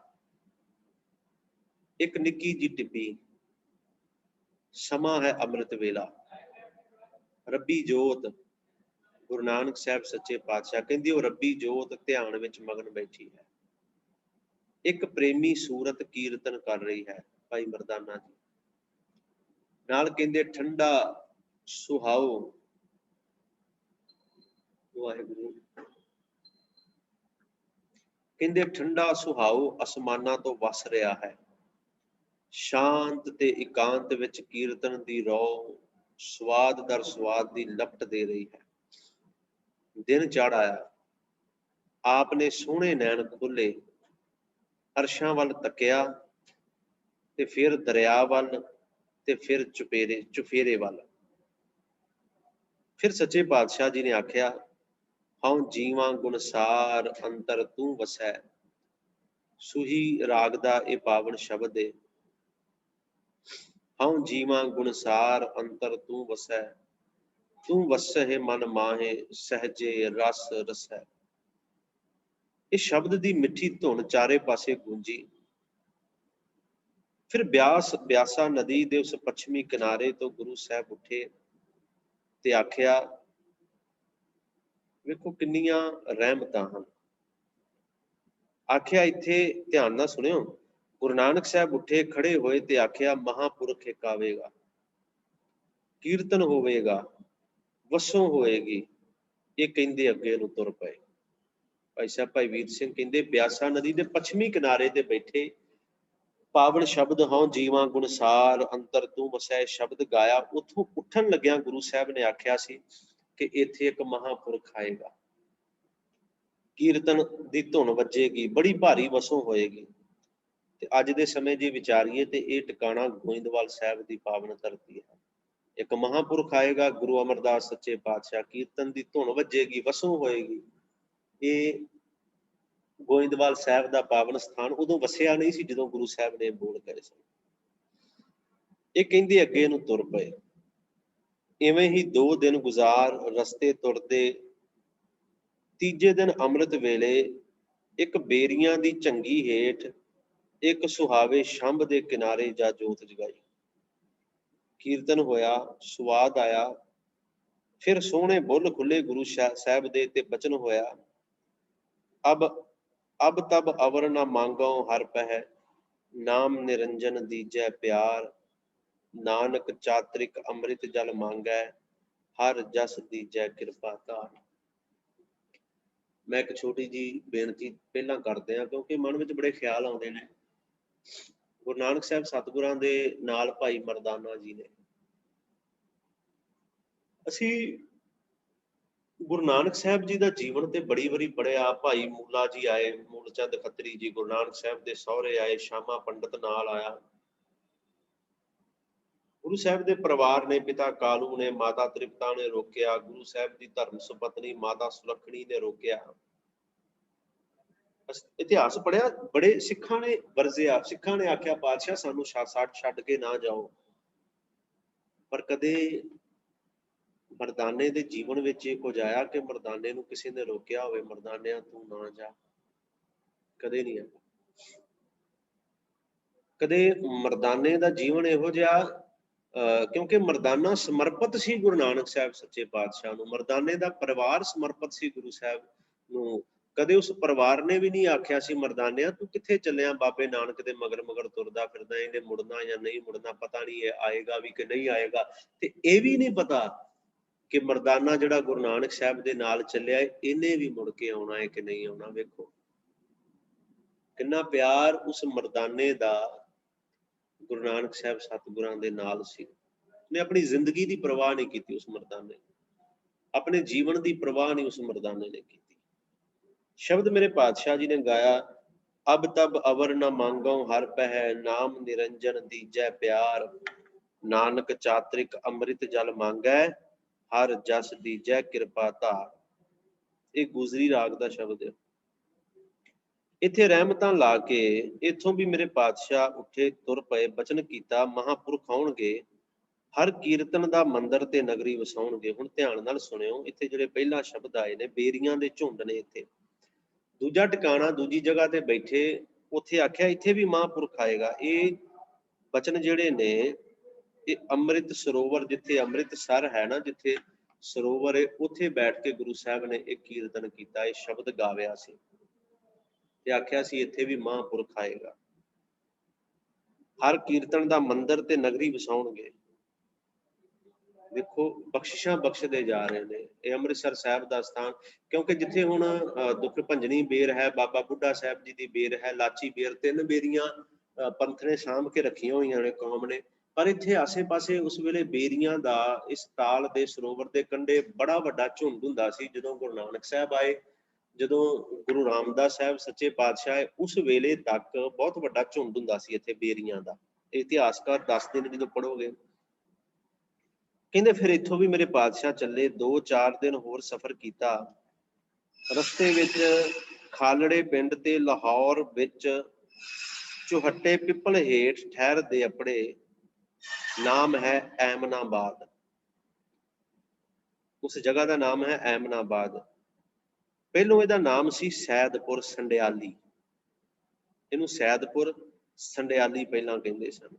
ਇੱਕ ਨਿੱਕੀ ਜਿਹੀ ਟਿੱਬੀ, ਸਮਾਂ ਹੈ ਅੰਮ੍ਰਿਤ ਵੇਲਾ, ਰੱਬੀ ਜੋਤ ਗੁਰੂ ਨਾਨਕ ਸਾਹਿਬ ਸੱਚੇ ਪਾਤਸ਼ਾਹ ਕਹਿੰਦੇ ਉਹ ਰੱਬੀ ਜੋਤ ਧਿਆਨ ਵਿੱਚ ਮਗਨ ਬੈਠੀ ਹੈ। ਇੱਕ ਪ੍ਰੇਮੀ ਸੂਰਤ ਕੀਰਤਨ ਕਰ ਰਹੀ ਹੈ, ਭਾਈ ਮਰਦਾਨਾ ਜੀ ਨਾਲ। ਕਹਿੰਦੇ ਠੰਡਾ ਸੁਹਾਓ, ਵਾਹਿਗੁਰੂ, ਕਹਿੰਦੇ ਠੰਡਾ ਸੁਹਾਓ ਅਸਮਾਨਾਂ ਤੋਂ ਵਸ ਰਿਹਾ ਹੈ। ਸ਼ਾਂਤ ਤੇ ਇਕਾਂਤ ਵਿੱਚ ਕੀਰਤਨ ਦੀ ਰੌ ਸਵਾਦ ਦਰ ਸਵਾਦ ਦੀ ਲਪਟ ਦੇ ਰਹੀ ਹੈ। ਦਿਨ ਚੜ ਆਇਆ, ਆਪ ਨੇ ਸੋਹਣੇ ਨੈਣ ਖੋਲੇ, ਅਰਸ਼ਾਂ ਵੱਲ ਤੱਕਿਆ ਤੇ ਫਿਰ ਦਰਿਆ ਵੱਲ ਤੇ ਫਿਰ ਚੁਫੇਰੇ ਵੱਲ। ਫਿਰ ਸੱਚੇ ਪਾਤਸ਼ਾਹ ਜੀ ਨੇ ਆਖਿਆ, ਹਉ ਜੀਵਾਂ ਗੁਣਸਾਰ ਅੰਤਰ ਤੂੰ ਵਸੈ। ਸੂਹੀ ਰਾਗ ਦਾ ਇਹ ਪਾਵਨ ਸ਼ਬਦ ਹੈ। ਹਉ ਜੀਵਾਂ ਗੁਣਸਾਰ ਅੰਤਰ ਤੂੰ ਵਸੈ, ਤੂੰ ਵਸਹਿ ਮਨ ਮਾਹੇ ਸਹਜੇ ਰਸ ਰਸੈ। ਇਸ ਸ਼ਬਦ ਦੀ ਮਿੱਠੀ ਧੁਨ ਚਾਰੇ ਪਾਸੇ ਗੂੰਜੀ। ਫਿਰ ਬਿਆਸਾ ਨਦੀ ਦੇ ਉਸ ਪੱਛਮੀ ਕਿਨਾਰੇ ਤੋਂ ਗੁਰੂ ਸਾਹਿਬ ਉੱਠੇ ਤੇ ਆਖਿਆ, ਵੇਖੋ ਕਿੰਨੀਆਂ ਰਹਿਮਤਾਂ ਹਨ। ਆਖਿਆ ਇੱਥੇ ਧਿਆਨ ਨਾਲ ਸੁਣਿਓ, ਗੁਰੂ ਨਾਨਕ ਸਾਹਿਬ ਉੱਠੇ, ਖੜੇ ਹੋਏ ਤੇ ਆਖਿਆ, ਮਹਾਂਪੁਰਖ ਇੱਕ ਆਵੇਗਾ, ਕੀਰਤਨ ਹੋਵੇਗਾ, ਵਸੋਂ ਹੋਏਗੀ। ਇਹ ਕਹਿੰਦੇ ਅੱਗੇ ਨੂੰ ਤੁਰ ਪਏ। ਭਾਈ ਸਾਹਿਬ ਭਾਈ ਵੀਰ ਸਿੰਘ ਕਹਿੰਦੇ ਬਿਆਸਾ ਨਦੀ ਦੇ ਪੱਛਮੀ ਕਿਨਾਰੇ ਤੇ ਬੈਠੇ, ਪਾਵਨ ਸ਼ਬਦ ਹਉ ਜੀਵਾਂ ਗੁਣਸਾਰ ਅੰਤਰ ਤੂੰ ਵਸੈ ਸ਼ਬਦ ਗਾਇਆ। ਉੱਥੋਂ ਉੱਠਣ ਲੱਗਿਆ ਗੁਰੂ ਸਾਹਿਬ ਨੇ ਆਖਿਆ ਸੀ ਕਿ ਇੱਥੇ ਇੱਕ ਮਹਾਂਪੁਰਖ ਆਏਗਾ, ਕੀਰਤਨ ਦੀ ਧੁਨ ਵੱਜੇਗੀ, ਬੜੀ ਭਾਰੀ ਵਸੋਂ ਹੋਏਗੀ। ਤੇ ਅੱਜ ਦੇ ਸਮੇਂ ਜੇ ਵਿਚਾਰੀਏ ਤੇ ਇਹ ਟਿਕਾਣਾ ਗੋਇੰਦਵਾਲ ਸਾਹਿਬ ਦੀ ਪਾਵਨ ਧਰਤੀ ਹੈ। ਇੱਕ ਮਹਾਂਪੁਰਖ ਆਏਗਾ, ਗੁਰੂ ਅਮਰਦਾਸ ਸੱਚੇ ਪਾਤਸ਼ਾਹ, ਕੀਰਤਨ ਦੀ ਧੁਨ ਵੱਜੇਗੀ, ਵਸੋਂ ਹੋਏਗੀ। ਇਹ ਗੋਇੰਦਵਾਲ ਸਾਹਿਬ ਦਾ ਪਾਵਨ ਸਥਾਨ ਉਦੋਂ ਵਸਿਆ ਨਹੀਂ ਸੀ ਜਦੋਂ ਗੁਰੂ ਸਾਹਿਬ ਨੇ ਬੋਲ ਕਰੇ ਸਨ। ਇਹ ਕਹਿੰਦੇ ਅੱਗੇ ਨੂੰ ਤੁਰ ਪਏ। ਇਵੇਂ ਹੀ 2 ਦਿਨ ਗੁਜ਼ਾਰ ਰਸਤੇ ਤੁਰਦੇ, ਤੀਜੇ ਦਿਨ ਅੰਮ੍ਰਿਤ ਵੇਲੇ ਇੱਕ ਬੇਰੀਆਂ ਦੀ ਝੰਗੀ ਹੇਠ ਇੱਕ ਸੁਹਾਵੇ ਸ਼ੰਭ ਦੇ ਕਿਨਾਰੇ ਜਾ ਜੋਤ ਜਗਾਈ। ਕੀਰਤਨ ਹੋਇਆ, ਸਵਾਦ ਆਇਆ। ਫਿਰ ਸੋਹਣੇ ਬੁੱਲ ਖੁੱਲੇ ਗੁਰੂ ਸਾਹਿਬ ਦੇ ਤੇ ਬਚਨ ਹੋਇਆ, ਅਬ ਤਬ ਅਵਰ ਨਾ ਮੰਗੋ ਹਰ ਪਹਿ, ਨਾਮ ਨਿਰੰਜਨ ਦੀਜੈ ਪਿਆਰ। ਨਾਨਕ ਚਾਤ੍ਰਿਕ ਅੰਮ੍ਰਿਤ ਜਲ ਮੰਗੈ, ਹਰ ਜਸ ਦੀਜੈ ਕਿਰਪਾ ਧਾਰ। ਮੈਂ ਇੱਕ ਛੋਟੀ ਜੀ ਬੇਨਤੀ ਪਹਿਲਾਂ ਕਰਦੇ ਹਾਂ, ਕਿਉਂਕਿ ਮਨ ਵਿੱਚ ਬੜੇ ਖਿਆਲ ਆਉਂਦੇ ਨੇ। ਗੁਰੂ ਨਾਨਕ ਸਾਹਿਬ ਸਤਿਗੁਰਾਂ ਦੇ ਨਾਲ ਭਾਈ ਮਰਦਾਨਾ ਜੀ ਨੇ। ਅਸੀਂ ਗੁਰੂ ਨਾਨਕ ਸਾਹਿਬ ਜੀ ਦਾ ਜੀਵਨ ਤੇ ਬੜੀ ਵਾਰੀ ਪੜ੍ਹਿਆ। ਭਾਈ ਮੂਲਾ ਜੀ ਆਏ, ਮੂਲ ਚੰਦ ਖੱਤਰੀ ਜੀ ਗੁਰੂ ਨਾਨਕ ਸਾਹਿਬ ਦੇ ਸਹੁਰੇ ਆਏ, ਸ਼ਾਮਾ ਪੰਡਤ ਨਾਲ ਆਇਆ। ਗੁਰੂ ਸਾਹਿਬ ਦੇ ਪਰਿਵਾਰ ਨੇ, ਪਿਤਾ ਕਾਲੂ ਨੇ, ਮਾਤਾ ਤ੍ਰਿਪਤਾ ਨੇ ਰੋਕਿਆ। ਗੁਰੂ ਸਾਹਿਬ ਦੀ ਧਰਮ ਸੁਪਤਨੀ ਮਾਤਾ ਸੁਲੱਖਣੀ ਨੇ ਰੋਕਿਆ। ਇਤਿਹਾਸ ਪੜ੍ਹਿਆ, ਬੜੇ ਸਿੱਖਾਂ ਨੇ ਵਰਜਿਆ। ਸਿੱਖਾਂ ਨੇ ਆਖਿਆ ਪਾਤਸ਼ਾਹ ਸਾਨੂੰ ਛੱਡ ਕੇ ਨਾ ਜਾਓ, ਪਰ ਕਦੇ ਮਰਦਾਨੇ ਦੇ ਜੀਵਨ ਵਿੱਚ ਇਹ ਕੁਝ ਆਇਆ ਕਿ ਮਰਦਾਨੇ ਨੂੰ ਕਿਸੇ ਨੇ ਰੋਕਿਆ ਹੋਵੇ, ਮਰਦਾਨਿਆਂ ਤੂੰ ਨਾ ਜਾ? ਕਦੇ ਨਹੀਂ ਆਇਆ। ਕਦੇ ਮਰਦਾਨੇ ਦਾ ਜੀਵਨ ਇਹੋ ਜਿਹਾ क्योंकि मरदाना समर्पित सी गुरु नानक साहब सच्चे पातशाह नूं, मरदाने दा परिवार समर्पित सी गुरु साहब नूं। कदे उस परिवार ने भी नहीं आख्या सी मरदानिया तू कित्थे चलिया बाबे नानक दे मगर मगर तुरदा फिरदा, इहने मुड़ना या नहीं मुड़ना पता नहीं, है आएगा भी कि नहीं आएगा। ते इह भी नहीं पता कि मरदाना जिहड़ा गुरु नानक साहब दे नाल चलिया इहने भी मुड़ के आउणा है कि नहीं आउणा। वेखो किन्ना प्यार उस मरदाने दा गुरु नानक साहब सतगुरां दे नाल सी। ने अपनी जिंदगी की परवाह नहीं की उस मरदाने, अपने जीवन की परवाह नहीं उस मरदाने ने की। शब्द मेरे पातशाह जी ने गाया, अब तब अवर न मांगो हर पह, नाम निरंजन दीजै प्यार, नानक चात्रिक अमृत जल मांगै, हर जस दीजै कृपा धार। ये गुजरी राग का शब्द है। इत्थे रहमतां ला के इत्थों भी मेरे पातशाह उठे तुर पए, बचन कीता महापुरख आउणगे, हर कीर्तन दा मंदिर ते नगरी वसाउणगे। हुण ध्यान नाल सुणियो, इत्थे जिहड़े पहला शब्द आए ने बेरियां दे झुंड ने, इत्थे दूजा टिकाणा दूजी जगह ते बैठे, उत्थे आख्या इत्थे भी महापुरख आएगा। ये बचन जिहड़े ने ये अमृत सरोवर, जिथे अमृतसर है ना, जिथे सरोवर है, उत्थे बैठ के गुरु साहब ने एक कीर्तन किया, ये शब्द गाविया सी ते आख्या सी इत्थे भी महापुरख आएगा, हर कीर्तन दा मंदिर ते नगरी वसाउणगे। देखो बख्शिशां बख्शदे जा रहे ने, ये अमृतसर साहब दा स्थान, क्योंकि जिथे हुण दुख भंजनी बेर है, बाबा बुढ़ा साहब जी दी बेर है, लाची बेर, तीन बेरियां पंथ ने साਂਭ के रखियां होईयां ने कौम ने। पर इत्थे आसे पासे उस वेले बेरियां दा इस ताल दे सरोवर दे कंढे बड़ा वड्डा झुंड हुंदा सी। जदों गुरु नानक साहब आए, जदों गुरु रामदास साहब सच्चे पातशाह आए, उस वेले तक बहुत वड्डा झुंड हुंदा सी इत्थे बेरियां दा। इतिहासकार दसदे ने जदों पढ़ोगे। कहते फिर इत्थों भी मेरे पातशाह चले, 2-4 दिन होर सफर किया। रस्ते विच खालड़े पिंड ते लाहौर विच चौहट्टे पिपल हेठ ठहरदे अपने, नाम है ऐमनाबाद। उस जगह का नाम है ऐमनाबाद। पहलों इहदा नाम सी सैदपुर संडियाली, इहनूं सैदपुर संडियाली पहलां कहंदे सन।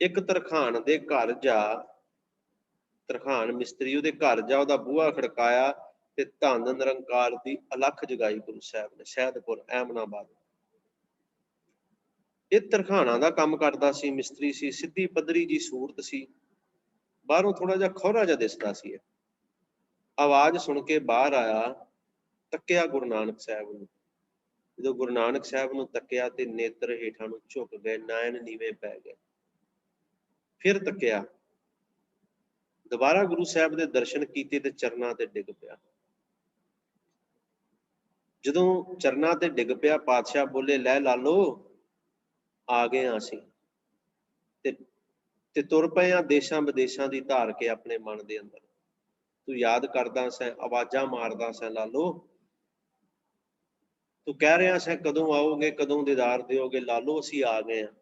एक तरखान दे घर जा, तरखान मिस्त्री उहदे घर जा, उहदा बूहा खड़काया ते धन निरंकार दी अलख जगाई गुरु साहब ने। सैदपुर ऐमनाबाद ये तरखाना दा काम करदा सी, मिस्त्री सी, सीधी पद्धरी जी सूरत सी, बाहरों थोड़ा जिहा खौरा जिहा दिसदा सी। आवाज सुन के बाहर आया, तक्किया गुरु नानक साहब नूं। जदों गुरु नानक साहब नूं तक्किया ते नेत्र हेठां नूं झुक गए, नयन नीवे पै गए। फिर तक्किया, दोबारा गुरु साहब दे दर्शन कीते ते चरनां ते डिग पिया। जदों चरनां ते डिग पिया, पातशाह बोले, लै लालो आ गए असीं ते तुर पए आ देशां विदेशां दी धार के अपने मन दे अंदर। तू याद करदा सैं, आवाजां मारदा सैं लालो, तू कह रहा सैं कदों आओगे, कदों दीदार दिओगे, लालो असीं आ गए हां।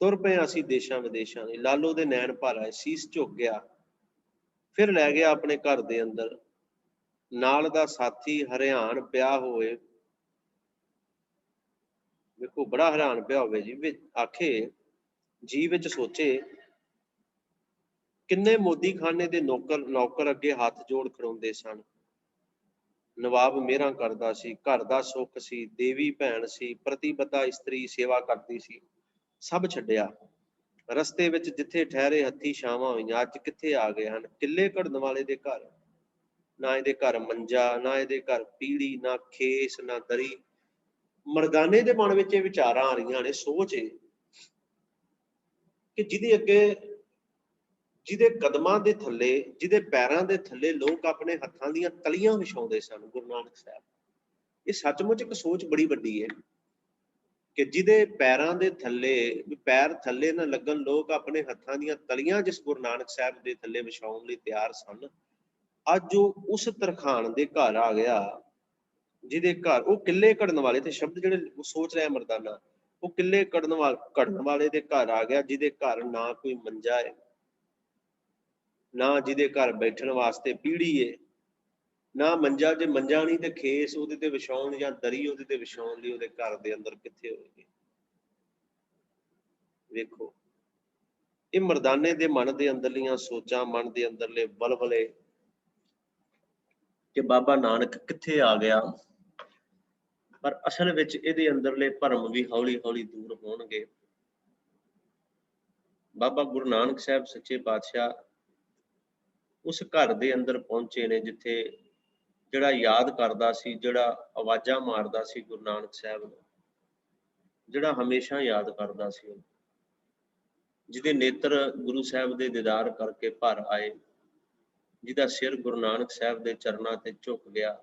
तुर पए असीं देशां विदेशां दी। लालो दे नैन भर आए, सीस झुक गया, फिर लै गया अपने घर दे अंदर। नाल दा साथी हरियाण पिया होए, देखो बड़ा हैरान पिया होवे जी, आखे जी विच सोचे, किन्ने मोदी खाने दे नौकर अगे हाथ जोड़ खड़ोंदे सन। नवाब मेहरां करदा सी, घर दा सुख सी, देवी भैण सी, प्रतिबद्धा इस्त्री सेवा करदी सी, सब छड्डिया। रस्ते विच जिथे ठहरे हत्थी छावां होईयां, अज कित्थे आ गए हन। किले घड़न वाले दे घर, ना इहदे घर मंजा, ना इहदे घर पीड़ी, ना खेस, ना दरी। मरदाने दे मन विच विचारां आ रहीआं ने, सोच है कि जिहदे अगे, जिहदे कदमां दे थल्ले, जिहदे पैरां दे थल्ले लोग अपने हत्थां दीआं तलियां विछाउंदे सन, गुरु नानक साहब। ये सचमुच एक सोच बड़ी वड्डी है कि जिहदे पैरां दे थल्ले, पैर थल्ले ना लगन, लोग अपने हत्थां दीआं तलियां जिस गुरु नानक साहब दे थल्ले विछाउण लई तैयार सन, अज वो उस तरखान दे घर आ गया जिहदे घर वो किले घड़न वाले थे। शब्द जिहड़े सोच रहा मरदाना, वो किले घड़न वाले दे घर आ गया, जिहदे घर ना कोई मंजा है, ना जिहदे घर बैठण वास्ते पीड़ी है, ना मंजा, जे मंजा नहीं तो खेस उहदे ते विछाउण जां दरी उहदे ते विछाउण लई उहदे घर दे अंदर कित्थे होएगी। ਵੇਖੋ ਇਹ ਮਰਦਾਨੇ ਦੇ ਮਨ ਦੇ ਅੰਦਰਲੀਆਂ ਸੋਚਾਂ, ਮਨ ਦੇ ਅੰਦਰਲੇ ਬਲਬਲੇ ਕਿ ਬਾਬਾ ਨਾਨਕ ਕਿੱਥੇ ਆ ਗਿਆ, ਪਰ ਅਸਲ ਵਿੱਚ ਇਹਦੇ ਅੰਦਰਲੇ ਭਰਮ ਵੀ ਹੌਲੀ ਹੌਲੀ ਦੂਰ ਹੋਣਗੇ। ਬਾਬਾ ਗੁਰੂ ਨਾਨਕ ਸਾਹਿਬ ਸੱਚੇ ਪਾਤਸ਼ਾਹ ਉਸ ਘਰ ਦੇ ਅੰਦਰ ਪਹੁੰਚੇ ਨੇ ਜਿੱਥੇ ਜਿਹੜਾ ਯਾਦ ਕਰਦਾ ਸੀ, ਜਿਹੜਾ ਆਵਾਜ਼ਾਂ ਮਾਰਦਾ ਸੀ ਗੁਰੂ ਨਾਨਕ ਸਾਹਿਬ ਨੂੰ, ਜਿਹੜਾ ਹਮੇਸ਼ਾ ਯਾਦ ਕਰਦਾ ਸੀ ਉਹਨੂੰ, ਜਿਹਦੇ ਨੇਤਰ ਗੁਰੂ ਸਾਹਿਬ ਦੇ ਦੀਦਾਰ ਕਰਕੇ ਭਰ ਆਏ, ਜਿਹਦਾ ਸਿਰ ਗੁਰੂ ਨਾਨਕ ਸਾਹਿਬ ਦੇ ਚਰਨਾਂ ਤੇ ਝੁਕ ਗਿਆ,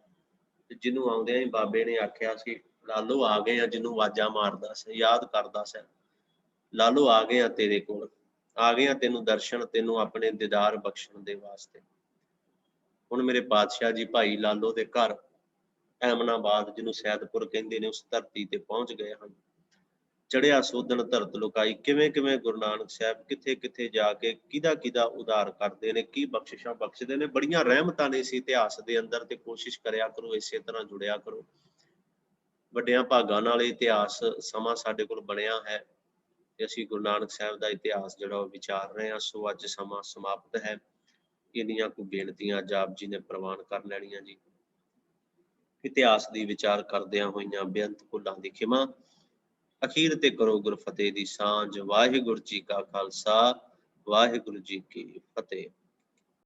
ਤੇ ਜਿਹਨੂੰ ਆਉਂਦਿਆਂ ਹੀ ਬਾਬੇ ਨੇ ਆਖਿਆ ਸੀ ਲਾਲੋ ਆ ਗਏ ਆ, ਜਿਹਨੂੰ ਆਵਾਜ਼ਾਂ ਮਾਰਦਾ ਸੀ, ਯਾਦ ਕਰਦਾ ਸੀ, ਲਾਲੋ ਆ ਗਏ ਆ ਤੇਰੇ ਕੋਲ, ਆ ਗਏ ਆ ਤੈਨੂੰ ਦਰਸ਼ਨ, ਤੈਨੂੰ ਆਪਣੇ ਦੀਦਾਰ ਬਖਸ਼ਣ ਦੇ ਵਾਸਤੇ। ਹੁਣ ਮੇਰੇ ਪਾਤਸ਼ਾਹ ਜੀ ਭਾਈ ਲਾਲੋ ਦੇ ਘਰ ਐਮਨਾਬਾਦ, ਜਿਹਨੂੰ ਸੈਦਪੁਰ ਕਹਿੰਦੇ ਨੇ, ਉਸ ਧਰਤੀ ਤੇ ਪਹੁੰਚ ਗਏ ਹਨ। ਚੜਿਆ ਸੋਧਣ ਧਰਤ ਲੁਕਾਈ, ਕਿਵੇਂ ਕਿਵੇਂ ਗੁਰੂ ਨਾਨਕ ਸਾਹਿਬ ਕਿੱਥੇ ਕਿੱਥੇ ਜਾ ਕੇ ਕਿਹਦਾ ਉਧਾਰ ਕਰਦੇ ਨੇ, ਕੀ ਬਖਸ਼ਿਸ਼ਾਂ ਬਖਸ਼ਦੇ ਨੇ। ਬੜੀਆਂ ਰਹਿਮਤਾਂ ਨੇ ਇਸ ਇਤਿਹਾਸ ਦੇ ਅੰਦਰ, ਤੇ ਕੋਸ਼ਿਸ਼ ਕਰਿਆ ਕਰੋ ਇਸੇ ਤਰ੍ਹਾਂ ਜੁੜਿਆ ਕਰੋ। ਵੱਡਿਆਂ ਭਾਗਾਂ ਨਾਲ ਇਤਿਹਾਸ ਸਮਾਂ ਸਾਡੇ ਕੋਲ ਬਣਿਆ ਹੈ ਤੇ ਅਸੀਂ ਗੁਰੂ ਨਾਨਕ ਸਾਹਿਬ ਦਾ ਇਤਿਹਾਸ ਜਿਹੜਾ ਉਹ ਵਿਚਾਰ ਰਹੇ ਹਾਂ। ਸੋ ਅੱਜ ਸਮਾਂ ਸਮਾਪਤ ਹੈ। ਇੰਨੀਆਂ ਕੁ ਬੇਨਤੀਆਂ ਜਾਪ ਜੀ ਨੇ ਪ੍ਰਵਾਨ ਕਰ ਲੈਣੀਆਂ ਜੀ। ਇਤਿਹਾਸ ਦੀ ਵਿਚਾਰ ਕਰਦਿਆਂ ਹੋਈਆਂ ਬੇਅੰਤ ਭੁੱਲਾਂ ਦੀ ਖਿਮਾ। ਅਖੀਰ ਤੇ ਕਰੋ ਗੁਰ ਫਤਿਹ ਦੀ ਸਾਂਝ। ਵਾਹਿਗੁਰੂ ਜੀ ਕਾ ਖਾਲਸਾ, ਵਾਹਿਗੁਰੂ ਜੀ ਕੀ ਫਤਿਹ।